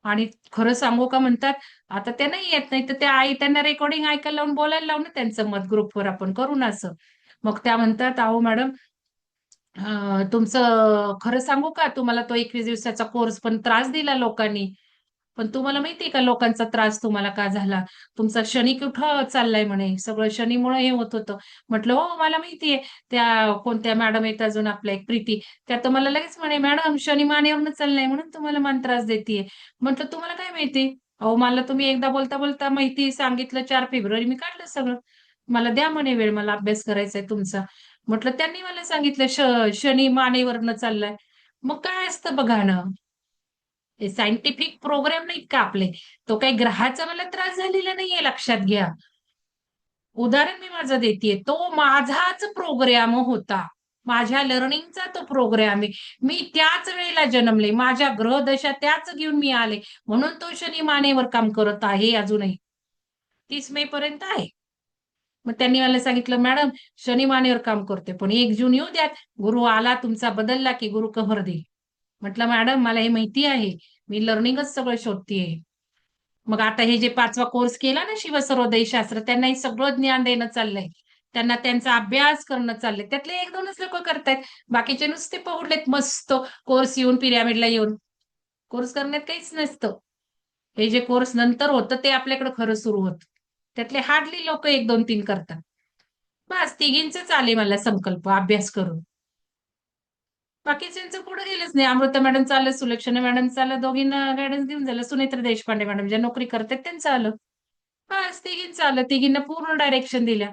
आणि खरं सांगू का म्हणतात, आता ते नाही येत, नाही तर त्या आई त्यांना रेकॉर्डिंग ऐकायला लावून बोलायला लावून त्यांचं मत ग्रुपवर आपण करू ना असं. मग त्या म्हणतात, अहो मॅडम तुमचं खरं सांगू का, तुम्हाला तो 21 दिवसाचा कोर्स पण त्रास दिला लोकांनी. पण तुम्हाला माहितीये का लोकांचा त्रास तुम्हाला का झाला? तुमचा शनी कुठं चाललाय म्हणे, सगळं शनीमुळे हे होत होतं. म्हटलं हो मला माहितीये. त्या कोणत्या मॅडम आहेत अजून आपल्या एक प्रीती, त्या तर मला लगेच म्हणे मॅडम शनी मानेवरनं चाललाय म्हणून तुम्हाला मान त्रास देतीये. म्हटलं तुम्हाला काय माहिती? अहो मला तुम्ही एकदा बोलता बोलता माहिती सांगितलं 4 फेब्रुवारी मी काढलं सगळं. मला द्या म्हणे वेळ, मला अभ्यास करायचाय तुमचा. म्हटलं त्यांनी मला सांगितलं शनी मानेवरनं चाललाय. मग काय असतं बघा ना. हे सायंटिफिक प्रोग्राम नाहीत का आपले. तो काही ग्रहाचा मला त्रास झालेला नाहीये, लक्षात घ्या. उदाहरण मी माझं देतेय. तो माझाच प्रोग्राम होता. माझ्या लर्निंगचा तो प्रोग्राम आहे. मी त्याच वेळेला जन्मले. माझ्या ग्रहदशा त्याच घेऊन मी आले. म्हणून तो शनी मानेवर काम करत आहे अजूनही. 30 मे पर्यंत आहे. मग त्यांनी मला सांगितलं, "मॅडम शनी मानेवर काम करते, पण 1 जून येऊ द्यात. गुरु आला तुमचा बदलला की गुरु कव्हर देईल." म्हटलं, "मॅडम मला हे माहिती आहे. मी लर्निंगच सगळं शोधतेय." मग आता हे जे 5वा कोर्स केला ना शिवसर्वोदय शास्त्र, त्यांना हे सगळं ज्ञान देणं चाललंय. त्यांना त्यांचा अभ्यास करणं चाललंय. त्यातले 1-2च लोकं करतायत. बाकीचे नुसते पहुडलेत मस्त कोर्स येऊन पिरॅमिडला येऊन. कोर्स करण्यात काहीच नसतं. हे जे कोर्स नंतर होतं ते आपल्याकडे खरं सुरू होतं. त्यातले हार्डली लोक 1, 2, 3 करतात. बस तिघींचंच आले मला संकल्प अभ्यास करून. बाकीच्यांचं पुढे गेलंच नाही. अमृता मॅडम चाललं, सुलक्षणा मॅडम चाललं, दोघींना गायडन्स देऊन झालं. सुनेत्रा देशपांडे मॅडम ज्या नोकरी करतात त्यांचं आलं. बस तिघींचं आलं. तिघींना पूर्ण डायरेक्शन दिल्या.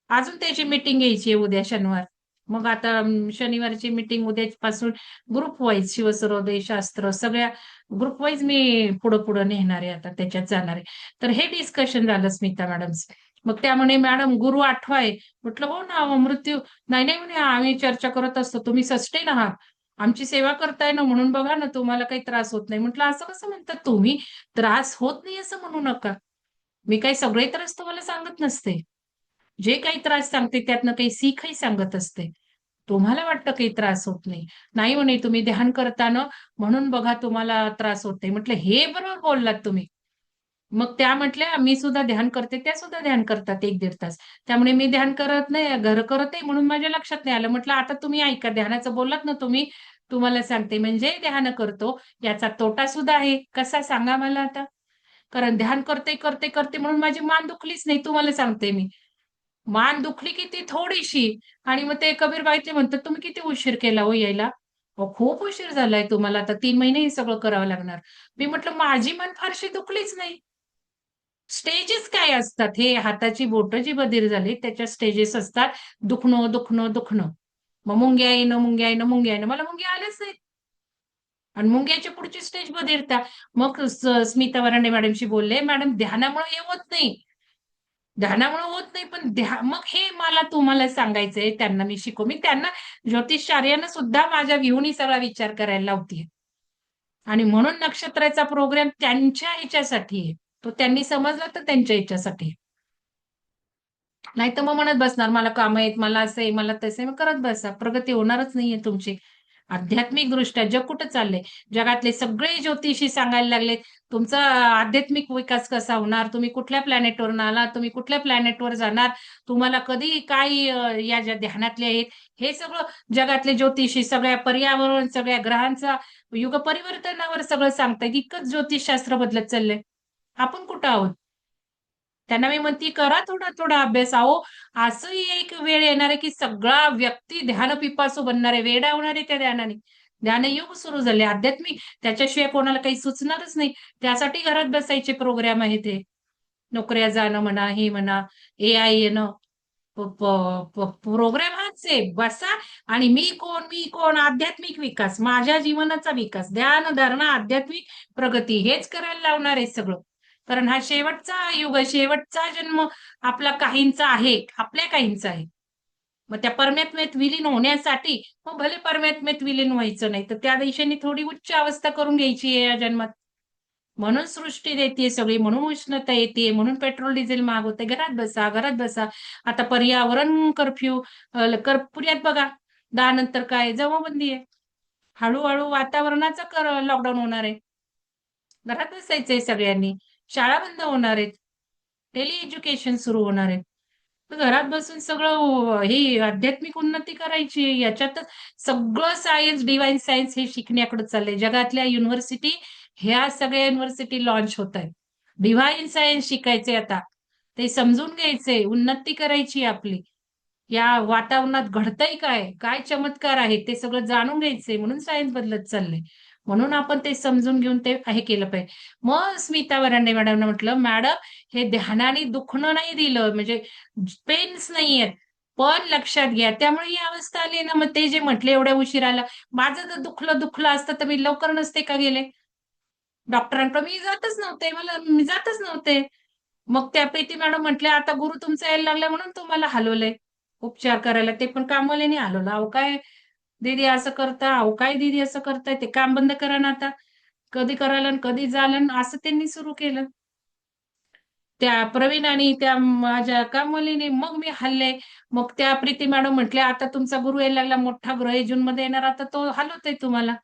अजून त्याची मीटिंग घ्यायची आहे उद्या शनिवार. मग आता शनिवारची मीटिंग उद्यापासून ग्रुप वाईज शिवसर्वोदय शास्त्र सगळ्या ग्रुप वाईज मी पुढं पुढं नेणार आहे, आता त्याच्यात जाणार आहे. तर हे डिस्कशन झालं स्मिता मॅडमचं. मग त्या म्हणे मॅडम गुरु 8वा आहे. म्हटलं हो ना मृत्यू. नाही नाही म्हणे आम्ही चर्चा करत असतो, तुम्ही सस्टेन आहात, आमची सेवा करताय ना, म्हणून बघा ना तुम्हाला काही त्रास होत नाही. म्हटलं असं कसं म्हणतात तुम्ही, त्रास होत नाही असं म्हणू नका. मी काही सगळे त्रास तुम्हाला सांगत नसते. जे काही त्रास सांगते त्यातनं काही सीखही सांगत असते. तुम्हाला वाटतं काही त्रास होत नाही. नाही म्हणे तुम्ही ध्यान करताना म्हणून बघा तुम्हाला त्रास होते. म्हटलं हे बरोबर बोललात तुम्ही. मग त्या म्हटल्या मी सुद्धा ध्यान करते, त्या सुद्धा ध्यान करतात 1-1.5 तास. त्यामुळे मी ध्यान करत नाही, घर करत आहे म्हणून माझ्या लक्षात नाही आलं. म्हटलं आता तुम्ही ऐका, ध्यानाचं बोललात ना तुम्ही, तुम्हाला सांगते म्हणजे ध्यान करतो याचा तोटा सुद्धा आहे. कसा सांगा मला आता? कारण ध्यान करते, करते, करते म्हणून माझी मान दुखलीच नाही तुम्हाला सांगते मी. मान दुखली की ती थोडीशी आणि मग ते कबीर बाईचे म्हणतात, "तुम्ही किती उशीर केला हो यायला?" "अहो, खूप उशीर झालाय तुम्हाला. आता 3 महिने हे सगळं करावं लागणार." मी म्हटलं, "माझी मान फारशी दुखलीच नाही." स्टेजेस काय असतात? हे हाताची बोटं जी बधीर झाली त्याच्या स्टेजेस असतात. दुखणं, दुखणं, दुखणं. मग मुंग्या येणं, मुंग्या येणं, मुंग्या येणं. मला मुंग्या आल्याच नाहीत. आणि मुंग्याच्या पुढची स्टेज बधिरता. मग स्मिता वरांडे मॅडमशी बोलले, "मॅडम ध्यानामुळे हे होत नाही. ध्यानामुळे होत नाही, पण मग हे मला तुम्हाला सांगायचंय." त्यांना मी मी त्यांना ज्योतिषाचार्यानं सुद्धा माझ्या विहुनी सगळा विचार करायला लावतीये. आणि म्हणून नक्षत्राचा प्रोग्राम त्यांच्या ह्याच्यासाठी आहे. तो त्यांनी समजला तर त्यांच्या ह्याच्यासाठी आहे. नाहीतर मग म्हणत बसणार, मला कामं आहेत, मला असं आहे, मला तसं आहे. मग करत बसा. प्रगती होणारच नाहीये तुमची. आध्यात्मिकदृष्ट्या जग कुठं चाललंय? जगातले सगळे ज्योतिषी सांगायला लागलेत, तुमचा आध्यात्मिक विकास कसा होणार? तुम्ही कुठल्या प्लॅनेटवरून आलात? तुम्ही कुठल्या प्लॅनेटवर जाणार? तुम्हाला कधी काय या ज्या ध्यानातले आहेत, हे सगळं जगातले ज्योतिषी सगळ्या पर्यावरण, सगळ्या ग्रहांचा युग परिवर्तनावर सगळं सांगतायत. इतकंच ज्योतिषशास्त्र बदलत चाललंय. आपण कुठं आहोत? त्यांना मी म्हणते करा थोडा-थोडा अभ्यास. अहो, असंही एक वेळ येणार आहे, की सगळा व्यक्ती ध्यानपिपासू बनणार आहे. वेडा होणार आहे त्या ध्यानाने. ध्यानयुग सुरू झाले. आध्यात्मिक त्याच्याशिवाय कोणाला काही सुचणारच नाही. त्यासाठी घरात बसायचे प्रोग्राम आहेत हे. नोकऱ्या जाणं म्हणा, हे म्हणा, एआय येणं. प्रोग्राम हाच आहे. बसा आणि मी कोण? आध्यात्मिक विकास, माझ्या जीवनाचा विकास, ध्यान, धारणा, आध्यात्मिक प्रगती हेच करायला लावणार आहे सगळं. कारण हा शेवटचा युग, शेवटचा जन्म आपला काहींचा आहे, आपल्या काहींचा आहे. मग त्या परमात्म्यात विलीन होण्यासाठी मग भले परमात्म्यात विलीन व्हायचं नाही, तर त्या दिशेने थोडी उच्च अवस्था करून घ्यायची आहे या जन्मात. म्हणून सृष्टी देते सगळी, म्हणून उष्णता येते, म्हणून पेट्रोल डिझेल महाग होते. घरात बसा, घरात बसा. आता पर्यावरण कर्फ्यू पुण्यात बघा 10 नंतर काय जमावबंदी आहे. हळूहळू वातावरणाचा लॉकडाऊन होणार आहे. घरात बसायचंय सगळ्यांनी. शाळा बंद होणार आहेत. टेली एज्युकेशन सुरू होणार आहे. तर घरात बसून सगळं ही आध्यात्मिक उन्नती करायची, याच्यातच सगळं सायन्स, डिवाइन सायन्स हे शिकण्याकडे चाललंय. जगातल्या युनिव्हर्सिटी, ह्या सगळ्या युनिव्हर्सिटी लॉन्च होत आहेत. डिवाइन सायन्स शिकायचे आता, ते समजून घ्यायचे, उन्नती करायची आपली. या वातावरणात घडतंय काय, काय चमत्कार आहे ते सगळं जाणून घ्यायचंय, म्हणून सायन्स बदलत चाललंय. म्हणून आपण ते समजून घेऊन ते हे केलं पाहिजे. मग स्मिता वरांडे मॅडमने म्हटलं, मॅडम हे ध्यानाने दुखणं नाही दिलं, म्हणजे पेन्स नाहीयेत, पण लक्षात घ्या त्यामुळे ही अवस्था आली ना. मग ते जे म्हटले एवढ्या उशिराला, माझं जर दुखलं दुखलं असतं तर मी लवकर नसते का गेले डॉक्टरांकडे? मी जातच नव्हते, मी जातच नव्हते. मग त्या प्रीती मॅडम म्हटल्या, आता गुरु तुमचा यायला लागला म्हणून तुम्हाला हलवलंय उपचार करायला, ते पण कामवाल्याने हलवलं. अहो काय दीदी असं करता, अहो काय दीदी असं करताय, ते काम बंद करा ना आता, कधी करायला आणि कधी झालं असं त्यांनी सुरू केलं. त्या प्रवीण आणि त्या माझ्या कामवालीने मग मी हल्ले. मग त्या प्रीती मॅडम म्हटल्या, आता तुमचा गुरु यायला लागला, मोठा ग्रह आहे जून मध्ये येणार, आता तो हलवतोय तुम्हाला.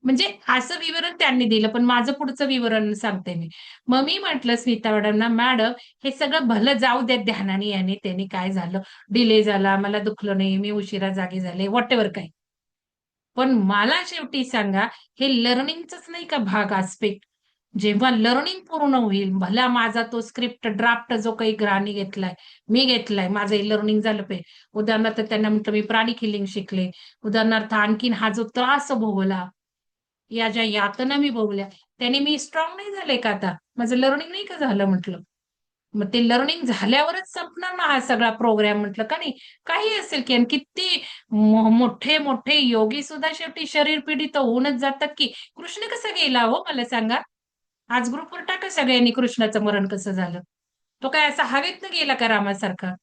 म्हणजे असं विवरण त्यांनी दिलं, पण माझं पुढचं विवरण सांगते मी. मग मी म्हटलं स्मिता मॅडमना, मॅडम हे सगळं भलं जाऊ देत ध्यानाने, याने त्याने काय झालं, डिले झाला, मला दुखलं नाही, मी उशिरा जागी झाले, व्हॉट एव्हर काय, पण मला शेवटी सांगा, हे लर्निंगच नाही का भाग, आस्पेक्ट. जेव्हा लर्निंग पूर्ण होईल, भला माझा तो स्क्रिप्ट ड्राफ्ट जो काही ग्राहनी घेतलाय, मी घेतलाय, माझं लर्निंग झालं पाहिजे. उदाहरणार्थ त्यांना म्हटलं मी प्राणी किलिंग शिकले, उदाहरणार्थ आणखीन हा जो त्रास भोगला, या ज्या यातना मी भोगल्या, त्याने मी स्ट्रॉंग नाही झाले का आता, माझं लर्निंग नाही का झालं म्हटलं. मग ते लर्निंग झाल्यावरच संपणार ना हा सगळा प्रोग्राम, म्हटलं का नाही. काही असेल की, आणि किती मोठे मोठे योगी सुद्धा शेवटी शरीर पीडित होऊनच जातात की. कृष्ण कसा गेला हो मला सांगा? आज ग्रुपवर टाका सगळ्यांनी कृष्णाचं मरण कसं झालं. तो काय असा हवेतनं गेला का रामासारखा?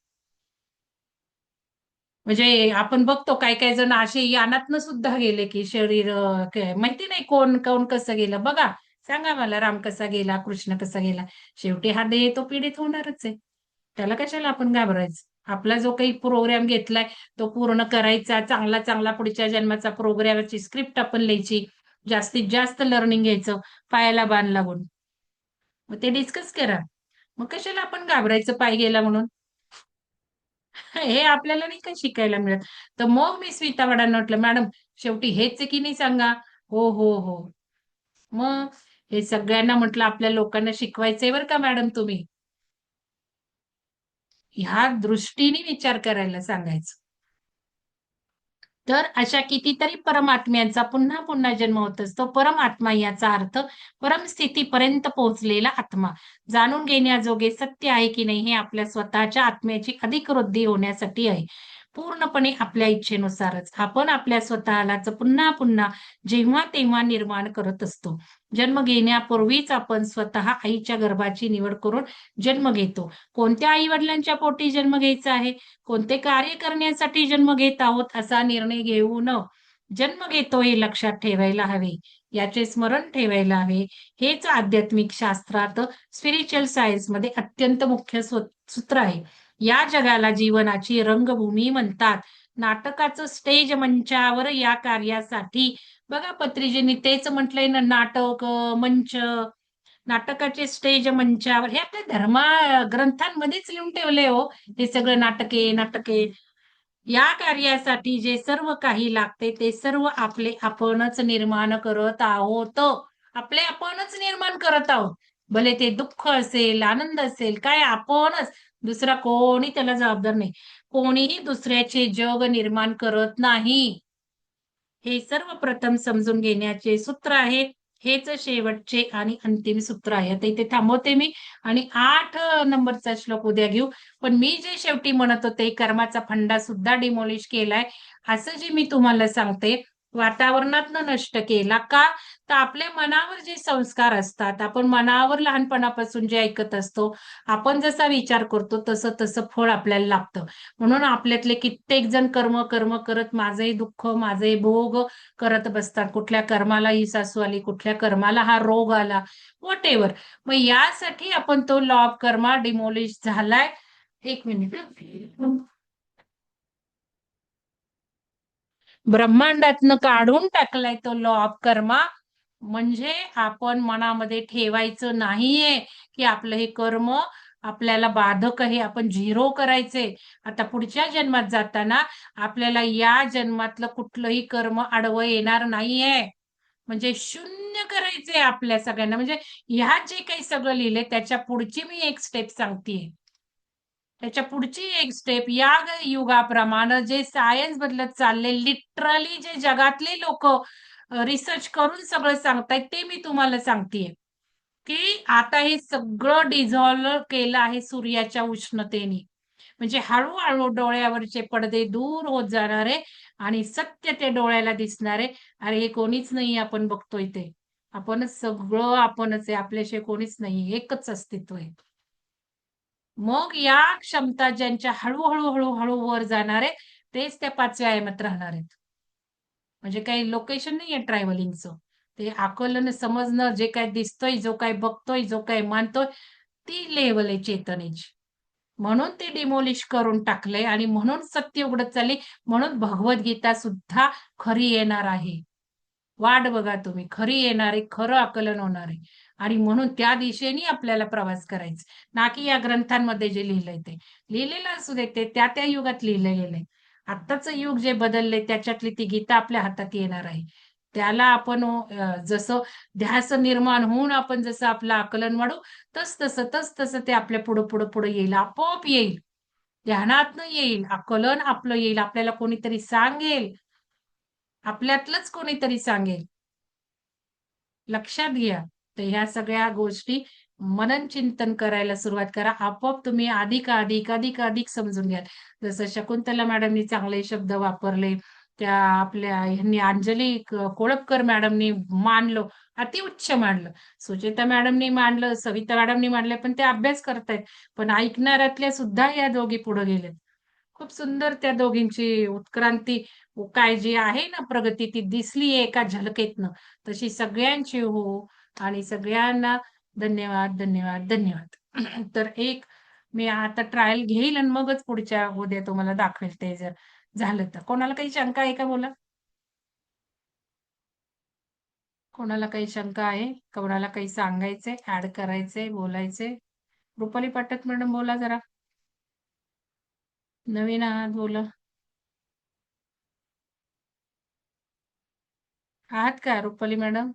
म्हणजे आपण बघतो काय काय जण असे यानातनं सुद्धा गेले की शरीर माहिती नाही कोण कोण कसं गेलं बघा. सांगा मला, राम कसा गेला, कृष्ण कसा गेला. शेवटी हा देह तो पीडित होणारच आहे. त्याला कशाला आपण घाबरायचं? आपला जो काही प्रोग्राम घेतलाय तो पूर्ण करायचा, चांगला चांगला पुढच्या जन्माचा प्रोग्रामची स्क्रिप्ट आपण लिहायची, जास्तीत जास्त लर्निंग घ्यायचं, पायाला बाण लागून. मग ते डिस्कस करा. मग कशाला आपण घाबरायचं पाय गेला म्हणून? हे आपल्याला नाही का शिकायला मिळत. तर मग मी स्मिता मॅडम म्हटलं, मॅडम शेवटी हेच आहे की नाही सांगा. हो हो हो. मग हे सगळ्यांना म्हटलं आपल्या लोकांना शिकवायचंय बरं का मॅडम तुम्ही, ह्या दृष्टीने विचार करायला सांगायचं. तर अशा कितीतरी परमात्म्यांचा पुन्हा पुन्हा जन्म होत असतो. परमात्मा याचा अर्थ परमस्थितीपर्यंत पोहोचलेला आत्मा. जाणून घेण्याजोगे सत्य आहे की नाही हे आपल्या स्वतःच्या आत्म्याची अधिक वृद्धी होण्यासाठी आहे. पूर्णपणे आपल्या इच्छेनुसारच आपण आपल्या स्वतःलाच पुन्हा पुन्हा जेव्हा तेव्हा निर्माण करत असतो. जन्म घेण्यापूर्वीच आपण स्वतः आईच्या गर्भाची निवड करून जन्म घेतो. कोणत्या आई वडिलांच्या पोटी जन्म घ्यायचा आहे, कोणते कार्य करण्यासाठी जन्म घेत आहोत असा निर्णय घेऊन जन्म घेतो हे लक्षात ठेवायला हवे. याचे स्मरण ठेवायला हवे. हेच आध्यात्मिक शास्त्रात, स्पिरिच्युअल सायन्स मध्ये अत्यंत मुख्य सूत्र आहे. या जगाला जीवनाची रंगभूमी म्हणतात. नाटकाचं स्टेज मंचावर या कार्यासाठी बघा पत्रीजींनी तेच म्हटलंय ना, नाटक मंच, नाटकाचे स्टेज मंचावर, हे आपल्या धर्मा ग्रंथांमध्येच लिहून ठेवले हो. हे सगळं नाटके नाटके, या कार्यासाठी जे सर्व काही लागते ते सर्व आपले आपणच निर्माण करत आहोत. आपले आपणच निर्माण करत आहोत. भले ते दुःख असेल, आनंद असेल, काय आपणच, दुसरा कोणी त्याला जबाबदार नाही. कोणीही दुसऱ्याचे जग निर्माण करत नाही. हे सर्व प्रथम समजून घेण्याचे सूत्र आहे. हेच शेवटचे आणि अंतिम सूत्र आहे. आता इथे थांबवते मी आणि 8 नंबरचा श्लोक उद्या घेऊ. पण मी जे शेवटी म्हणत होते, कर्माचा फंडा सुद्धा डिमॉलिश केलाय, असं जे मी तुम्हाला सांगते, वातावरणातनं नष्ट केला का? तर आपल्या मनावर जे संस्कार असतात, आपण मनावर लहानपणापासून जे ऐकत असतो, आपण जसा विचार करतो तसं तसं फळ आपल्याला लागतं. म्हणून आपल्यातले कित्येक जण कर्म कर्म करत माझंही दुःख, माझे भोग करत बसतात. कुठल्या कर्माला ही सासू आली, कुठल्या कर्माला हा रोग आला, व्हॉट एव्हर. मग यासाठी आपण तो लॉ ऑफ कर्मा डिमोलिश झालाय. एक मिनिट, ब्रह्मांडातनं काढून टाकलाय तो लॉ ऑफ कर्मा. म्हणजे आपण मनामध्ये ठेवायचं नाहीये की आपलं हे कर्म आपल्याला बाधक आहे, आपण झिरो करायचे. आता पुढच्या जन्मात जाताना आपल्याला या जन्मातलं कुठलंही कर्म आडवं येणार नाहीये. म्हणजे शून्य करायचंय आपल्या सगळ्यांना. म्हणजे ह्यात जे काही सगळं लिहिलंय त्याच्या पुढची मी एक स्टेप सांगतेय. त्याच्या पुढची एक स्टेप या युगाप्रमाणे जे सायन्स बदलत चालले, लिटरली जे जगातले लोक रिसर्च करून सगळं सांगतायत ते मी तुम्हाला सांगतेय. की आता हे सगळं डिझॉल्व्ह केलं आहे सूर्याच्या उष्णतेने. म्हणजे हळूहळू डोळ्यावरचे पडदे दूर होत जाणारे आणि सत्य ते डोळ्याला दिसणारे. अरे हे कोणीच नाही आपण बघतोय ते. आपणच सगळं आपणच आहे. आपल्याशिवाय कोणीच नाही. एकच अस्तित्व आहे. मग या क्षमता ज्यांच्या हळू वर जाणार आहे, तेच त्या 5व्या आयामात राहणार आहेत. म्हणजे काही लोकेशन नाहीये ट्रॅव्हलिंगचं. ते आकलन समजणं, जे काही दिसतोय, जो काही बघतोय, जो काही मानतोय, ती लेव्हल आहे चेतनेची. म्हणून ते डिमोलिश करून टाकलंय आणि म्हणून सत्य उघडत चालली. म्हणून भगवद्गीता सुद्धा खरी येणार आहे. वाट बघा तुम्ही. खरी येणार आहे, खरं आकलन होणार आहे. आणि म्हणून त्या दिशेने आपल्याला प्रवास करायचा. ना की या ग्रंथांमध्ये जे लिहिलंय ते. लिहिलेलं असू दे ते त्या युगात लिहिलं गेलंय. आत्ताचं युग जे बदललंय त्याच्यातली ती गीता आपल्या हातात येणार आहे. त्याला आपण जसं ध्यास निर्माण होऊन आपण जसं आपलं आकलन वाढू, तस तसं ते आपल्या पुढं येईल. आपोआप येईल. ध्यानातनं येईल. आकलन आपलं येईल. आपल्याला कोणीतरी सांगेल. आपल्यातलंच कोणीतरी सांगेल. लक्षात घ्या. तर ह्या सगळ्या गोष्टी मनन चिंतन करायला सुरुवात करा. आपोआप तुम्ही अधिक समजून घ्याल. जसं शकुंतला मॅडमनी चांगले शब्द वापरले. त्या आपल्या ह्यांनी अंजली कोळपकर मॅडमनी मांडलं, अतिउच्च मांडलं. सुचेता मॅडमनी मांडलं, सविता मॅडमनी मांडलं, पण ते अभ्यास करतायत. पण ऐकणाऱ्यातल्या सुद्धा या दोघी पुढे गेलेत. खूप सुंदर त्या दोघींची उत्क्रांती काय जी आहे ना प्रगती ती दिसली एका झलकेतनं. तशी सगळ्यांची हो आणि सगळ्यांना धन्यवाद, धन्यवाद, धन्यवाद. तर एक मी आता ट्रायल घेईल आणि मगच पुढच्या उद्या तुम्हाला दाखवेल ते जर झालं तर. कोणाला काही शंका आहे का बोला? कोणाला काही शंका आहे? कोणाला काही सांगायचंय, ऍड करायचंय, बोलायचंय? रुपाली पाठक मॅडम बोला जरा. नवीन आहात बोला. आहात का रुपाली मॅडम?